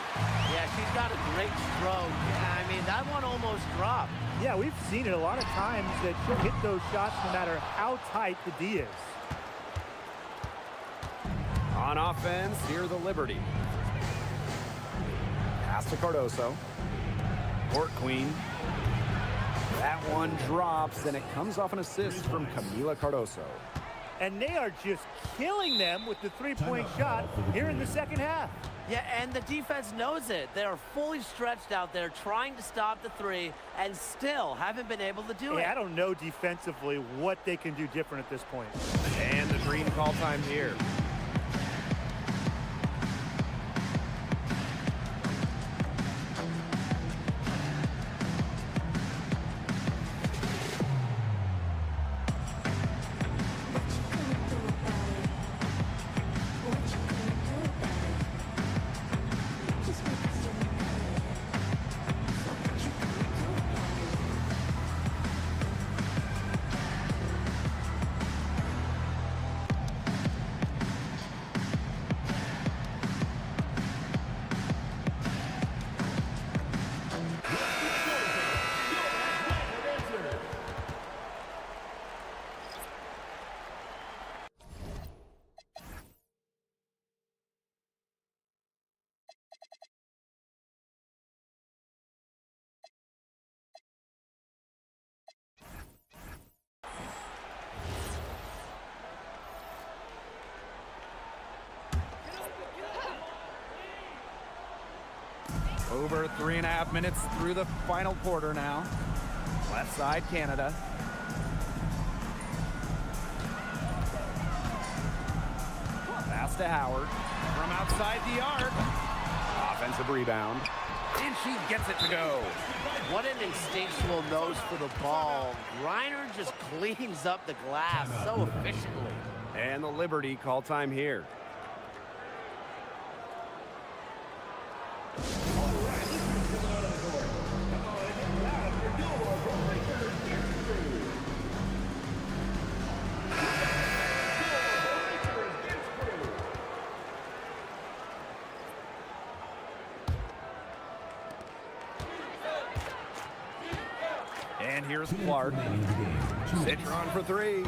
Yeah, she's got a great stroke. I mean, that one almost dropped. Yeah, we've seen it a lot of times that she'll hit those shots no matter how tight the D is. On offense, here the Liberty. Pass to Cardoso. Court Queen. That one drops, and it comes off an assist from Camila Cardoso. And they are just killing them with the three-point shot here in the second half. Yeah, and the defense knows it. They are fully stretched out there trying to stop the three and still haven't been able to do it. I don't know defensively what they can do different at this point. And the green call time here. Over 3.5 minutes through the final quarter now. Left side, Canada. Pass to Howard. From outside the arc. Offensive rebound. And she gets it to go. What an instinctual nose for the ball. Griner just cleans up the glass so efficiently. And the Liberty call time here. And here's Clark. Citron for three.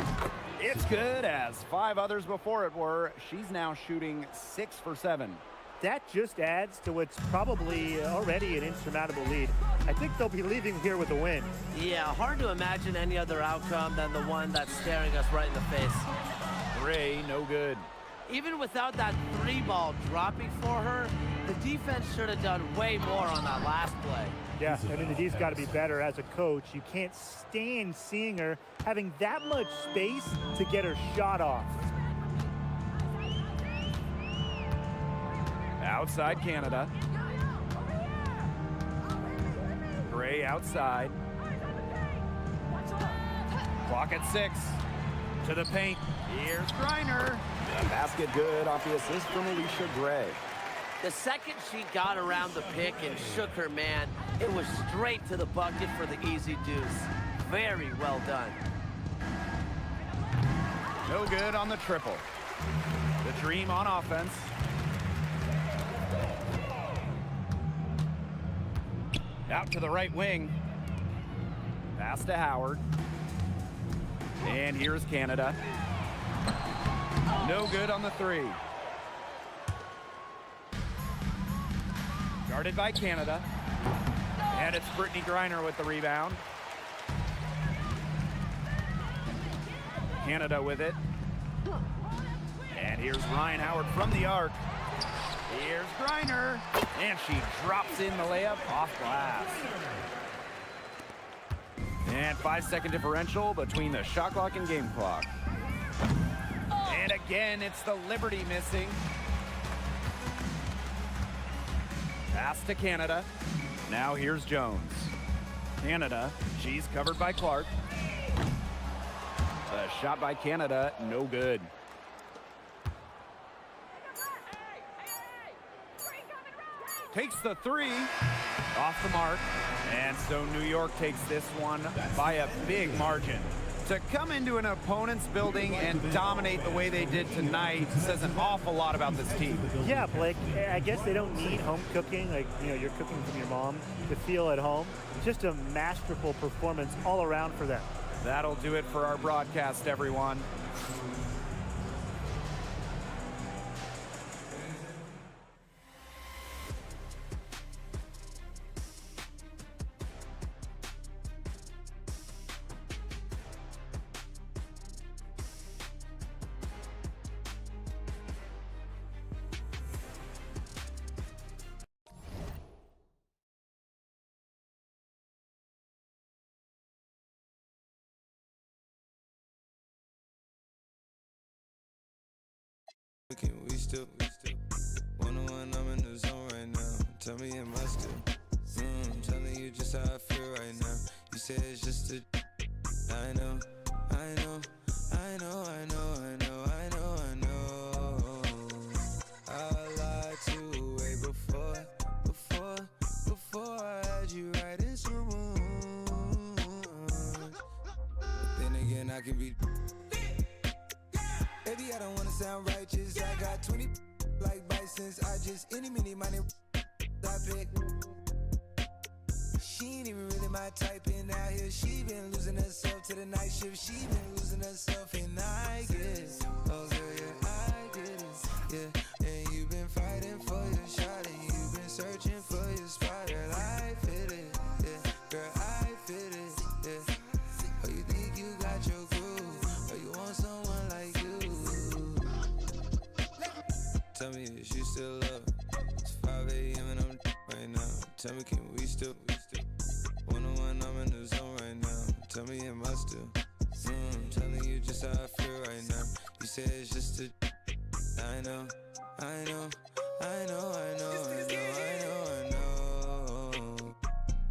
It's good, as 5 others before it were. She's now shooting 6 for 7. That just adds to what's probably already an insurmountable lead. I think they'll be leaving here with a win. Yeah, hard to imagine any other outcome than the one that's staring us right in the face. Gray, no good. Even without that 3-ball dropping for her, the defense should have done way more on that last play. Yeah, I mean, the D's got to be better as a coach. You can't stand seeing her having that much space to get her shot off. Outside Canada. Gray outside. Clock at 6. To the paint. Here's Griner. The basket good off the assist from Alicia Gray. The second she got around the pick and shook her man, it was straight to the bucket for the easy deuce. Very well done. No good on the triple. The Dream on offense. Out to the right wing. Pass to Howard. And here's Canada. No good on the 3. Guarded by Canada. And it's Brittany Griner with the rebound. Canada with it. And here's Ryan Howard from the arc. Here's Griner. And she drops in the layup off glass. And 5-second differential between the shot clock and game clock. And again, it's the Liberty missing. Pass to Canada. Now here's Jones. Canada, she's covered by Clark. A shot by Canada, no good. Takes the three, off the mark. And so New York takes this one by a big margin. To come into an opponent's building and dominate the way they did tonight says an awful lot about this team. Yeah, Blake, I guess they don't need home cooking, like, you know, you're cooking from your mom, to feel at home. Just a masterful performance all around for them. That'll do it for our broadcast, everyone. Can we still one-on-one, I'm in the zone right now. Tell me am I still I'm telling you just how I feel right now. You say it's just a I know I lied to way before I had you right in some moon. But then again I can be baby, I don't wanna sound righteous. I got 20 like bisons. I just any money I pick. She ain't even really my type in out here. She been losing herself to the night shift. She been losing herself and I get it. Oh girl, yeah, I get it. Yeah, and you've been fighting for your shot and you've been searching for your spot. Girl, I fit it. Yeah, girl, I fit it. Yeah. Oh, you think you got your groove? Or you want someone like you? Tell me, is you still up? It's 5 a.m. and I'm right now. Tell me, can we still one-on-one, I'm in the zone right now. Tell me, am I still telling you just how I feel right now. You say it's just a I know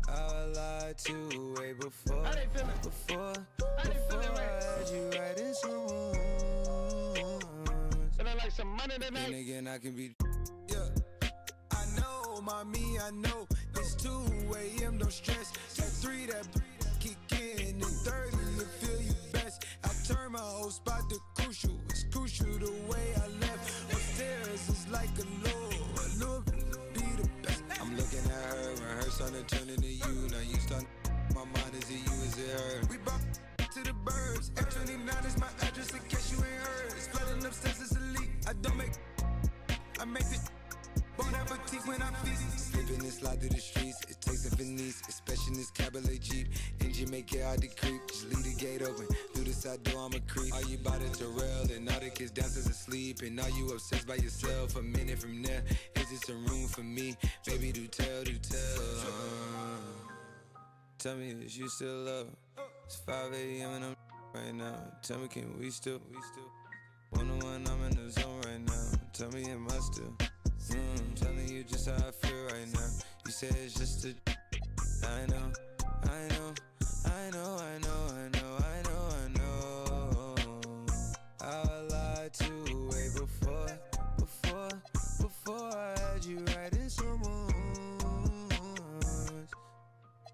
I lied to way before I had you right in some rooms. Then again, I can be yeah. I know, mommy, I know. It's 2 a.m. don't stress. At 3 that kick in and 30 you feel you best. I turn my whole spot to crucial. It's crucial the way I left. Upstairs is like a lure be the best. I'm looking at her when her son turning to you. Now you start my mind, is it you, is it her? We bop to the birds. F29 is my address in case you ain't heard. It's flooding upstairs, it's a leak. I make this bon appetit when I feast. Slipping and slide through the streets. It takes a finesse, especially in this cabaret Jeep. Engine make it hard to creep. Just leave the gate open. Through the side door, I'm a creep. Are you by the Terrell? And all the kids downstairs asleep. And are you obsessed by yourself? A minute from there, is it some room for me? Baby, do tell. Tell me, is you still up? It's 5 a.m. and I'm right now. Tell me, can we still one-on-one, I'm in the zone right now. Tell me, am I still telling you just how I feel right now. You say it's just a I know I lied to way before I had you right in some rooms.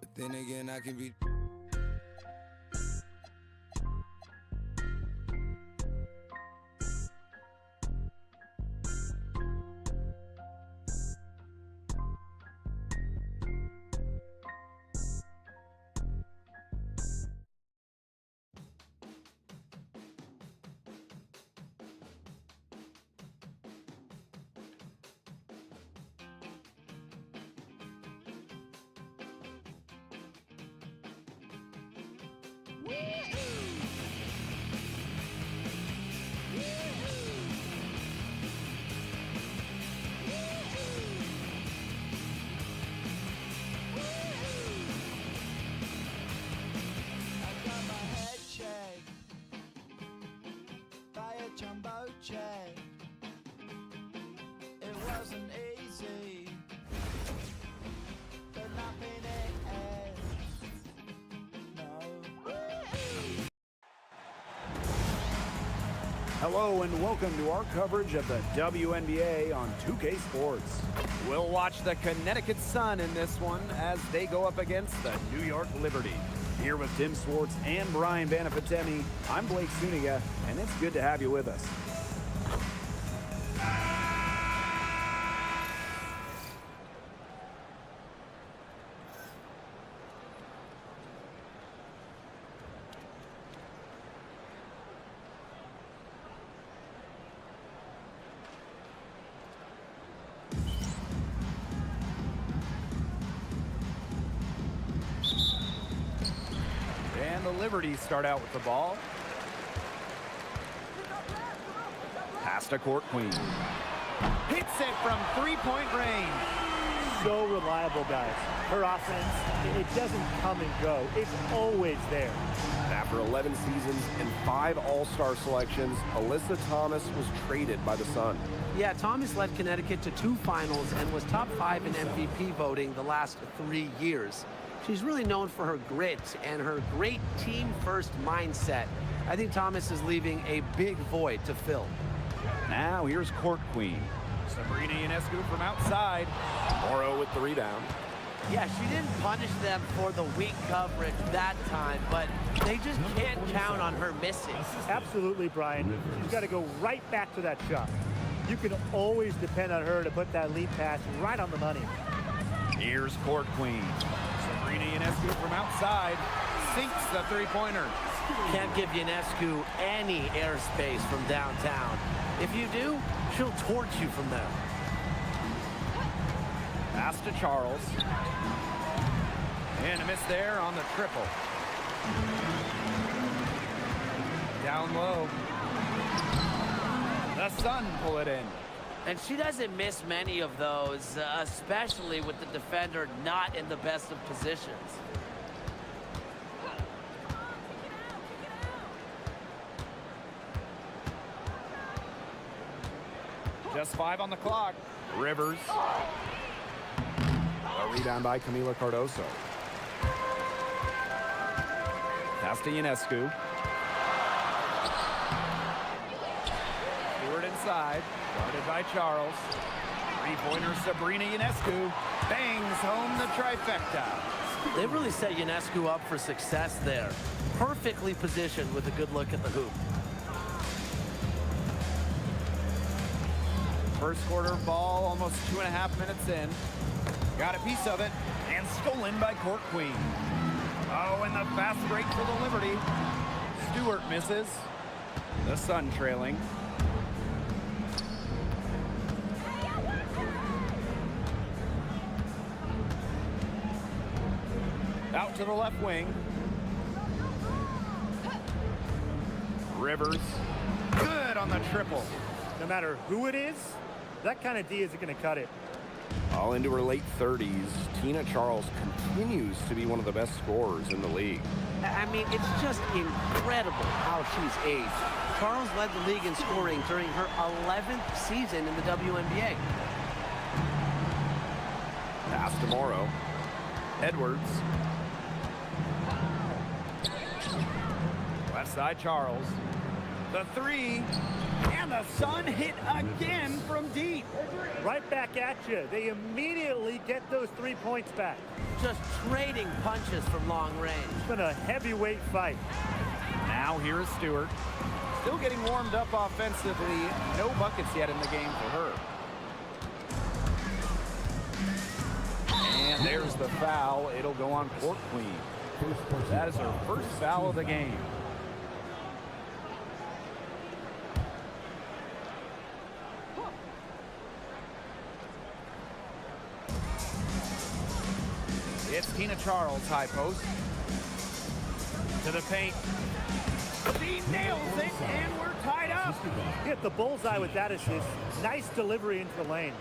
But then again, I can be jumbo jet. It wasn't easy. Hello and welcome to our coverage of the WNBA on 2K Sports. We'll watch the Connecticut Sun in this one as they go up against the New York Liberty. Here with Tim Swartz and Brian Banafitemi, I'm Blake Suniga, and it's good to have you with us. And the Liberty start out with the ball. Pass to Court Queen. Hits it from three-point range. So reliable, guys. Her offense, it doesn't come and go. It's always there. After 11 seasons and 5 All-Star selections, Alyssa Thomas was traded by the Sun. Yeah, Thomas led Connecticut to 2 finals and was top 5 in MVP voting the last 3 years. She's really known for her grit and her great team-first mindset. I think Thomas is leaving a big void to fill. Now here's Court Queen. Sabrina Ionescu from outside. Amoore with the rebound. Yeah, she didn't punish them for the weak coverage that time, but they just can't count on her missing. Absolutely, Brian. She's got to go right back to that shot. You can always depend on her to put that lead pass right on the money. Here's Court Queen. Sabrina Ionescu from outside sinks the three-pointer. Can't give Ionescu any airspace from downtown. If you do, she'll torch you from there. Pass to Charles. And a miss there on the triple. Down low. The Sun pull it in. And she doesn't miss many of those, especially with the defender not in the best of positions. Just 5 on the clock. Rivers. A rebound by Camila Cardoso. Pass to Ionescu. Stewart inside. Guarded by Charles. Three-pointer Sabrina Ionescu. Bangs home the trifecta. They really set Ionescu up for success there. Perfectly positioned with a good look at the hoop. First quarter ball, almost 2.5 minutes in. Got a piece of it, and stolen by Court Queen. Oh, and the fast break for the Liberty. Stewart misses. The Sun trailing. Out to the left wing. Rivers. Good on the triple. No matter who it is, that kind of D isn't going to cut it. All into her late 30s, Tina Charles continues to be one of the best scorers in the league. I mean, it's just incredible how she's aged. Charles led the league in scoring during her 11th season in the WNBA. Pass to Morrow. Edwards. Left side, Charles. The three. And the Sun hit again from deep. Right back at you. They immediately get those 3 points back. Just trading punches from long range. It's been a heavyweight fight. Now here is Stewart. Still getting warmed up offensively. No buckets yet in the game for her. And there's the foul. It'll go on Court Queen. That is her first foul of the game. It's Tina Charles, high post. To the paint. She nails it, and we're tied up. Hit the bullseye with that assist. Nice delivery into the lane.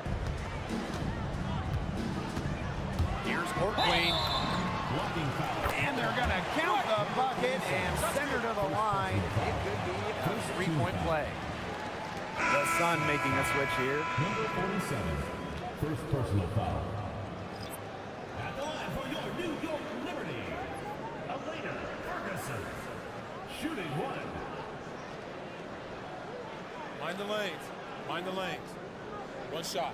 Here's Court Queen. And they're going to count the bucket and send her to the line. It could be a three-point play. The Sun making a switch here. Number 47, first personal foul. At the line for your New York Liberty, Elena Ferguson, shooting one. Mind the lanes. Mind the lanes. One shot.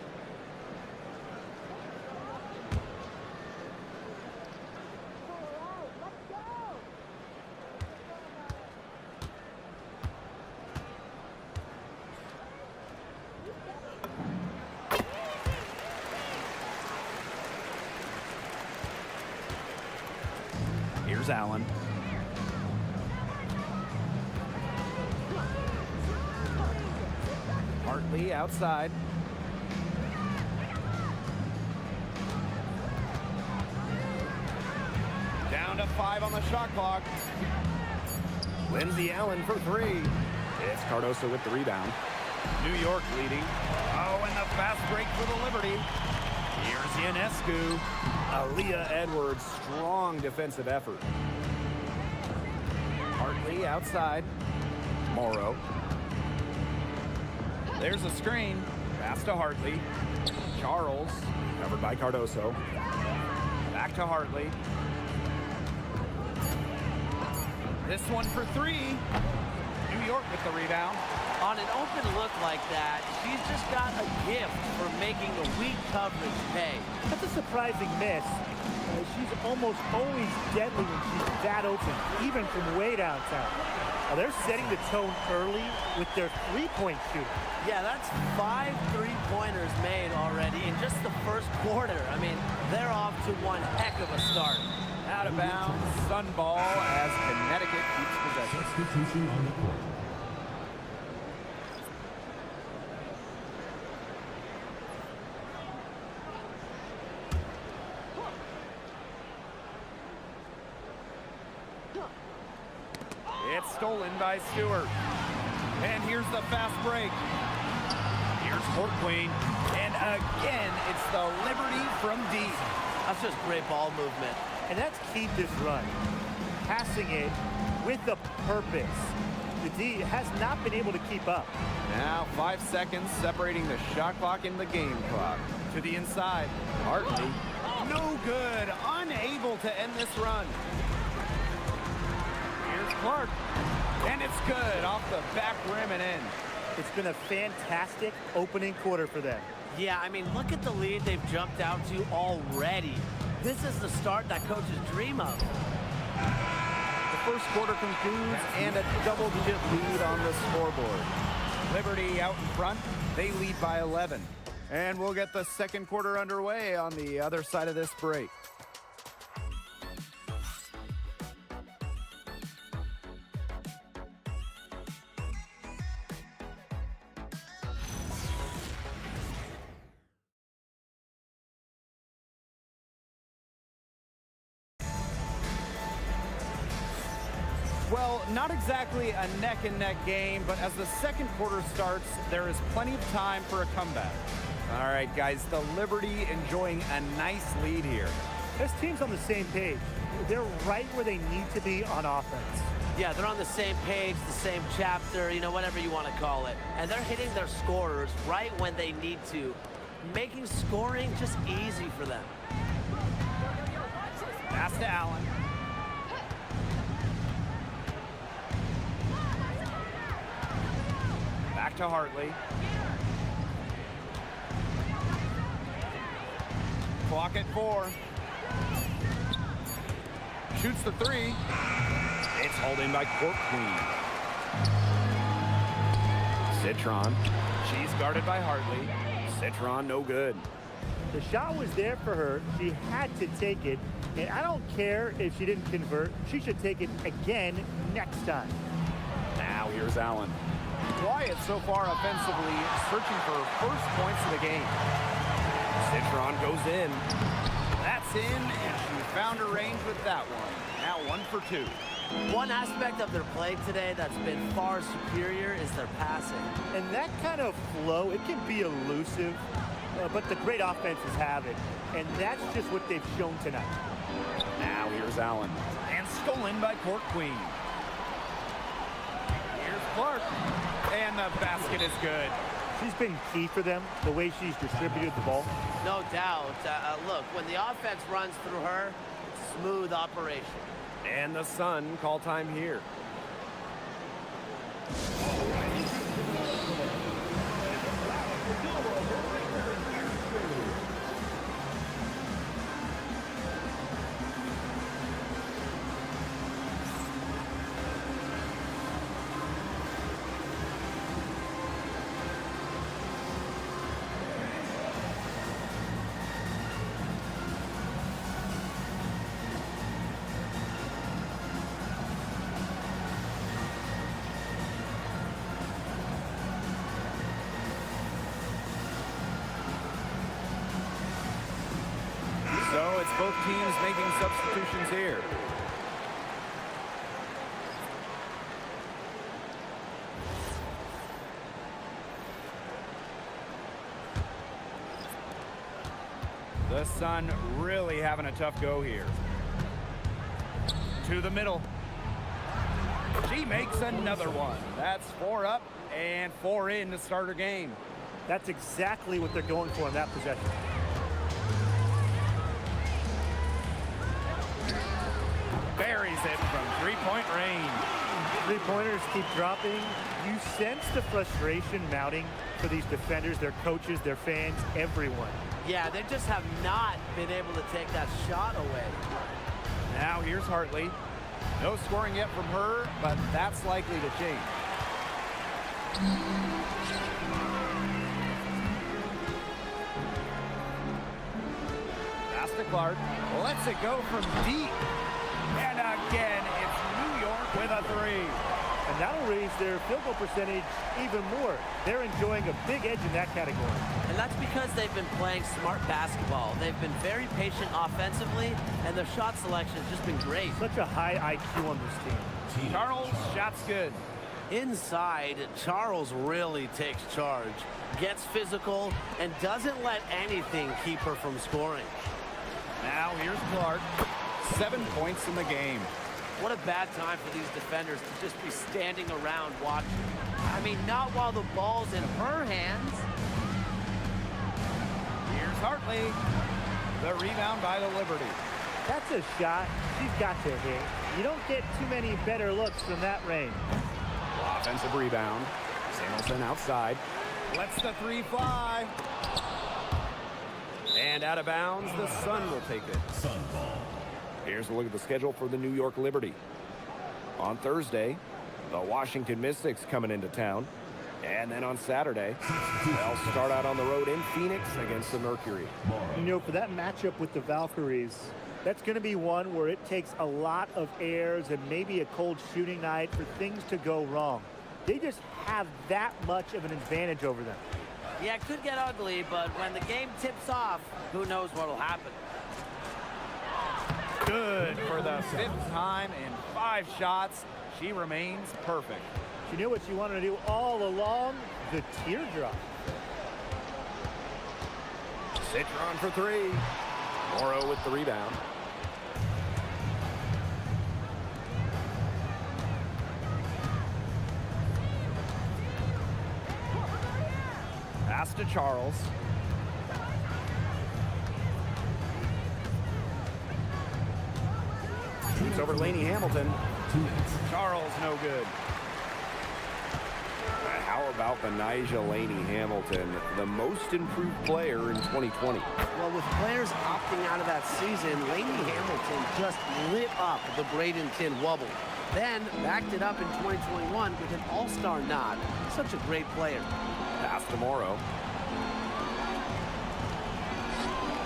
Here's Allen. Hartley outside. Down to 5 on the shot clock. Lindsay Allen for 3. It's Cardoso with the rebound. New York leading. Oh, and the fast break for the Liberty. Here's Ionescu. Aaliyah Edwards, strong defensive effort. Hartley outside. Morrow. There's a screen. Pass to Hartley. Charles, covered by Cardoso. Back to Hartley. This one for 3. New York with the rebound. On an open look like that, she's just got a gift for making a weak coverage pay. That's a surprising miss. She's almost always deadly when she's that open, even from way downtown. They're setting the tone early with their three-point shooting. Yeah, that's 5 3-pointers made already in just the first quarter. I mean, they're off to one heck of a start. Out of bounds, Sun ball as Connecticut keeps possession. Substitution on the court. It's stolen by Stewart. And here's the fast break. Here's Court Queen. And again, it's the Liberty from deep. That's just great ball movement. And that's key to this run. Passing it with a purpose. The D has not been able to keep up. Now 5 seconds separating the shot clock and the game clock. To the inside. Hartley. No good. Unable to end this run. Here's Clark. And it's good. Off the back rim and in. It's been a fantastic opening quarter for them. Yeah, I mean, look at the lead they've jumped out to already. This is the start that coaches dream of. The first quarter concludes and a double-digit lead on the scoreboard. Liberty out in front. They lead by 11. And we'll get the second quarter underway on the other side of this break. Well, not exactly a neck-and-neck game, but as the second quarter starts, there is plenty of time for a comeback. All right, guys, the Liberty enjoying a nice lead here. This team's on the same page. They're right where they need to be on offense. Yeah, they're on the same page, the same chapter, you know, whatever you want to call it. And they're hitting their scorers right when they need to, making scoring just easy for them. Pass to Allen. Back to Hartley. Clock at 4. Shoots the 3. It's hauled in by Court Queen. Citron. She's guarded by Hartley. Citron, no good. The shot was there for her. She had to take it. And I don't care if she didn't convert. She should take it again next time. Now here's Allen. Quiet so far offensively, searching for first points of the game. Citron goes in. That's in, and she found her range with that one. Now 1 for 2. One aspect of their play today that's been far superior is their passing. And that kind of flow, it can be elusive, but the great offenses have it. And that's just what they've shown tonight. Now here's Allen. And stolen by Court Queen. Here's Clark. And the basket is good. She's been key for them, the way she's distributed the ball. No doubt. Look, when the offense runs through her, it's a smooth operation. And the Sun call time here. So it's both teams making substitutions here. The Sun really having a tough go here. To the middle. She makes another one. That's 4 up and 4 in to start her game. That's exactly what they're going for in that possession. Buries it from three-point range. Three-pointers keep dropping. You sense the frustration mounting for these defenders, their coaches, their fans, everyone. Yeah, they just have not been able to take that shot away. Now here's Hartley. No scoring yet from her, but that's likely to change. Pass to Clark. Lets it go from deep. And again, it's New York with a 3. And that'll raise their field goal percentage even more. They're enjoying a big edge in that category. And that's because they've been playing smart basketball. They've been very patient offensively, and their shot selection has just been great. Such a high IQ on this team. Charles, shot's good. Inside, Charles really takes charge, gets physical, and doesn't let anything keep her from scoring. Now here's Clark. 7 points in the game. What a bad time for these defenders to just be standing around watching. I mean, not while the ball's in her hands. Here's Hartley. The rebound by the Liberty. That's a shot she's got to hit. You don't get too many better looks from that range. Offensive rebound. Samuelson outside. Lets the 3 fly. And out of bounds, the Sun will take it. Sun ball. Here's a look at the schedule for the New York Liberty. On Thursday, the Washington Mystics coming into town. And then on Saturday, they'll start out on the road in Phoenix against the Mercury. You know, for that matchup with the Valkyries, that's going to be one where it takes a lot of airs and maybe a cold shooting night for things to go wrong. They just have that much of an advantage over them. Yeah, it could get ugly, but when the game tips off, who knows what'll happen. Good for the 5th time in 5 shots. She remains perfect. She knew what she wanted to do all along, the teardrop. Citron for 3. Morrow with the rebound. Pass to Charles. Shoots over Laney Hamilton. Charles no good. How about Benijah Laney Hamilton, the most improved player in 2020? Well, with players opting out of that season, Laney Hamilton just lit up the Bradenton Wubble. Then backed it up in 2021 with an all-star nod. Such a great player. Pass to Morrow.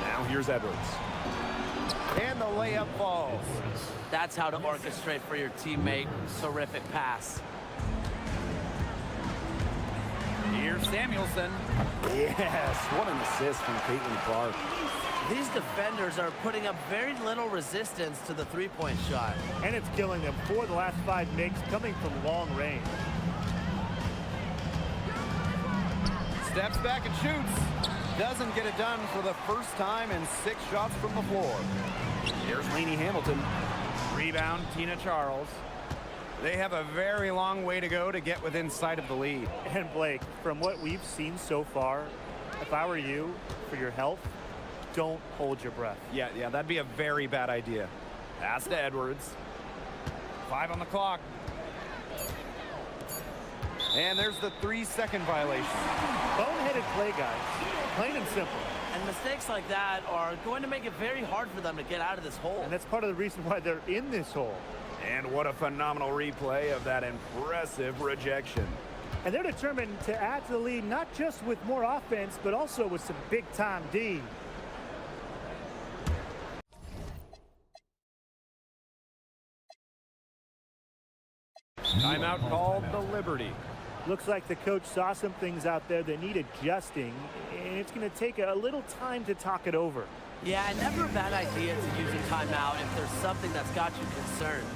Now here's Edwards. And the layup falls. That's how to orchestrate for your teammate. Terrific pass. Here's Samuelson. Yes, what an assist from Caitlin Clark. These defenders are putting up very little resistance to the three-point shot. And it's killing them. 4 of the last 5 makes coming from long range. Steps back and shoots. Doesn't get it done for the first time in 6 shots from the floor. Here's Laney Hamilton. Rebound, Tina Charles. They have a very long way to go to get within sight of the lead. And Blake, from what we've seen so far, if I were you, for your health, don't hold your breath. Yeah, that'd be a very bad idea. Pass to Edwards. 5 on the clock. And there's the 3-second violation. Boneheaded play, guys. Plain and simple. And mistakes like that are going to make it very hard for them to get out of this hole. And that's part of the reason why they're in this hole. And what a phenomenal replay of that impressive rejection. And they're determined to add to the lead, not just with more offense, but also with some big-time D. Timeout called the Liberty. Looks like the coach saw some things out there that need adjusting, and it's going to take a little time to talk it over. Yeah, never a bad idea to use a timeout if there's something that's got you concerned.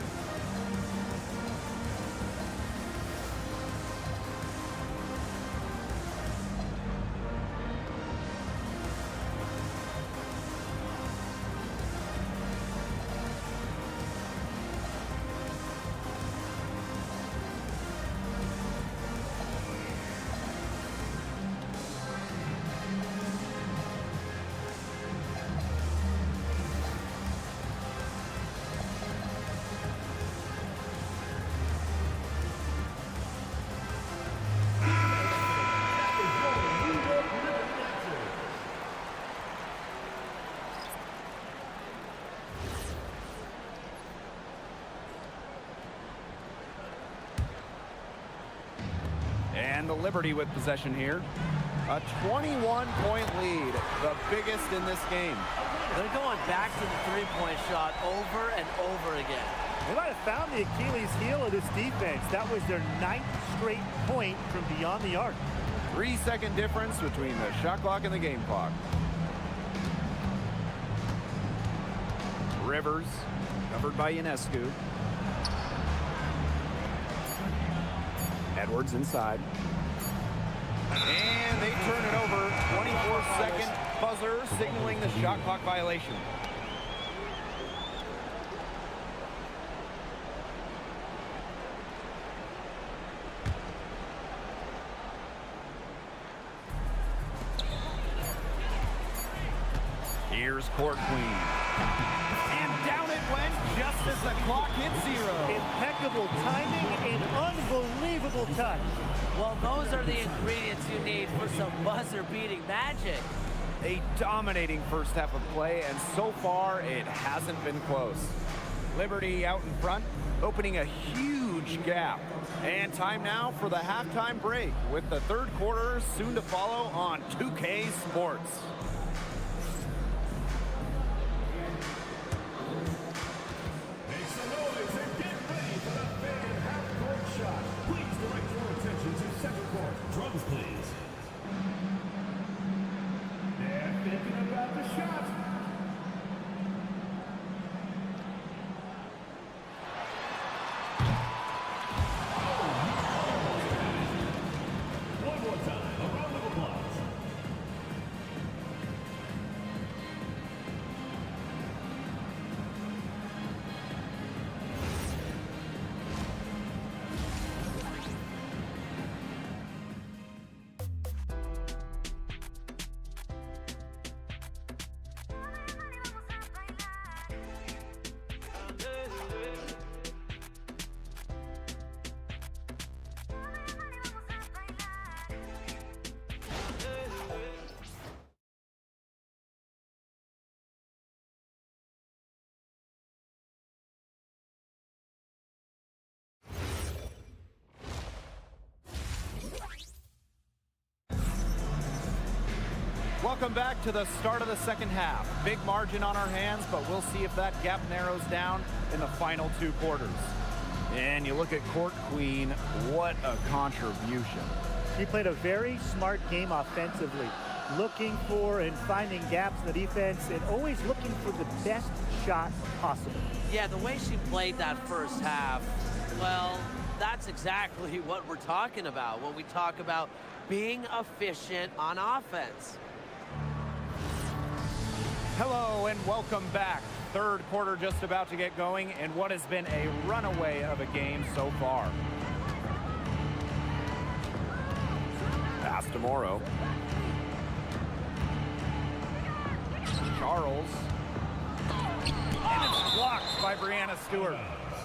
And the Liberty with possession here. A 21-point lead, the biggest in this game. They're going back to the three-point shot over and over again. They might have found the Achilles heel of this defense. That was their 9th straight point from beyond the arc. 3-second difference between the shot clock and the game clock. Rivers, covered by Ionescu. Edwards inside. And they turn it over. 24-second buzzer signaling the shot clock violation. Here's Court Queen. And down it went just as the clock hit 0. Impeccable timing and unbelievable touch. Well, those are the ingredients you need for some buzzer-beating magic. A dominating first half of play, and so far it hasn't been close. Liberty out in front, opening a huge gap. And time now for the halftime break, with the third quarter soon to follow on 2K Sports. Make some noise and get ready for the fan half-court shot. Please direct your attention to second court. Drums, please. They're thinking about the shot. One more time, a round of applause. Welcome back to the start of the second half. Big margin on our hands, but we'll see if that gap narrows down in the final 2 quarters. And you look at Court Queen, what a contribution. She played a very smart game offensively, looking for and finding gaps in the defense and always looking for the best shot possible. Yeah, the way she played that first half, well, that's exactly what we're talking about when we talk about being efficient on offense. Hello and welcome back. Third quarter just about to get going, and what has been a runaway of a game so far. Pass to Amoore. Charles. And it's blocked by Brianna Stewart.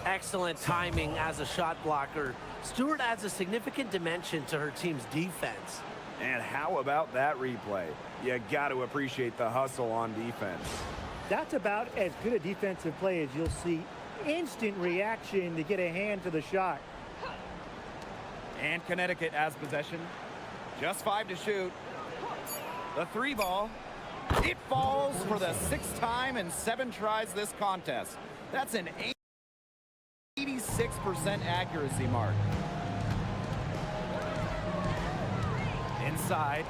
Excellent timing as a shot blocker. Stewart adds a significant dimension to her team's defense. And how about that replay? You got to appreciate the hustle on defense. That's about as good a defensive play as you'll see. Instant reaction to get a hand to the shot. And Connecticut has possession. Just 5 to shoot. The 3 ball. It falls for the 6th time in 7 tries this contest. That's an 86% accuracy mark. Inside.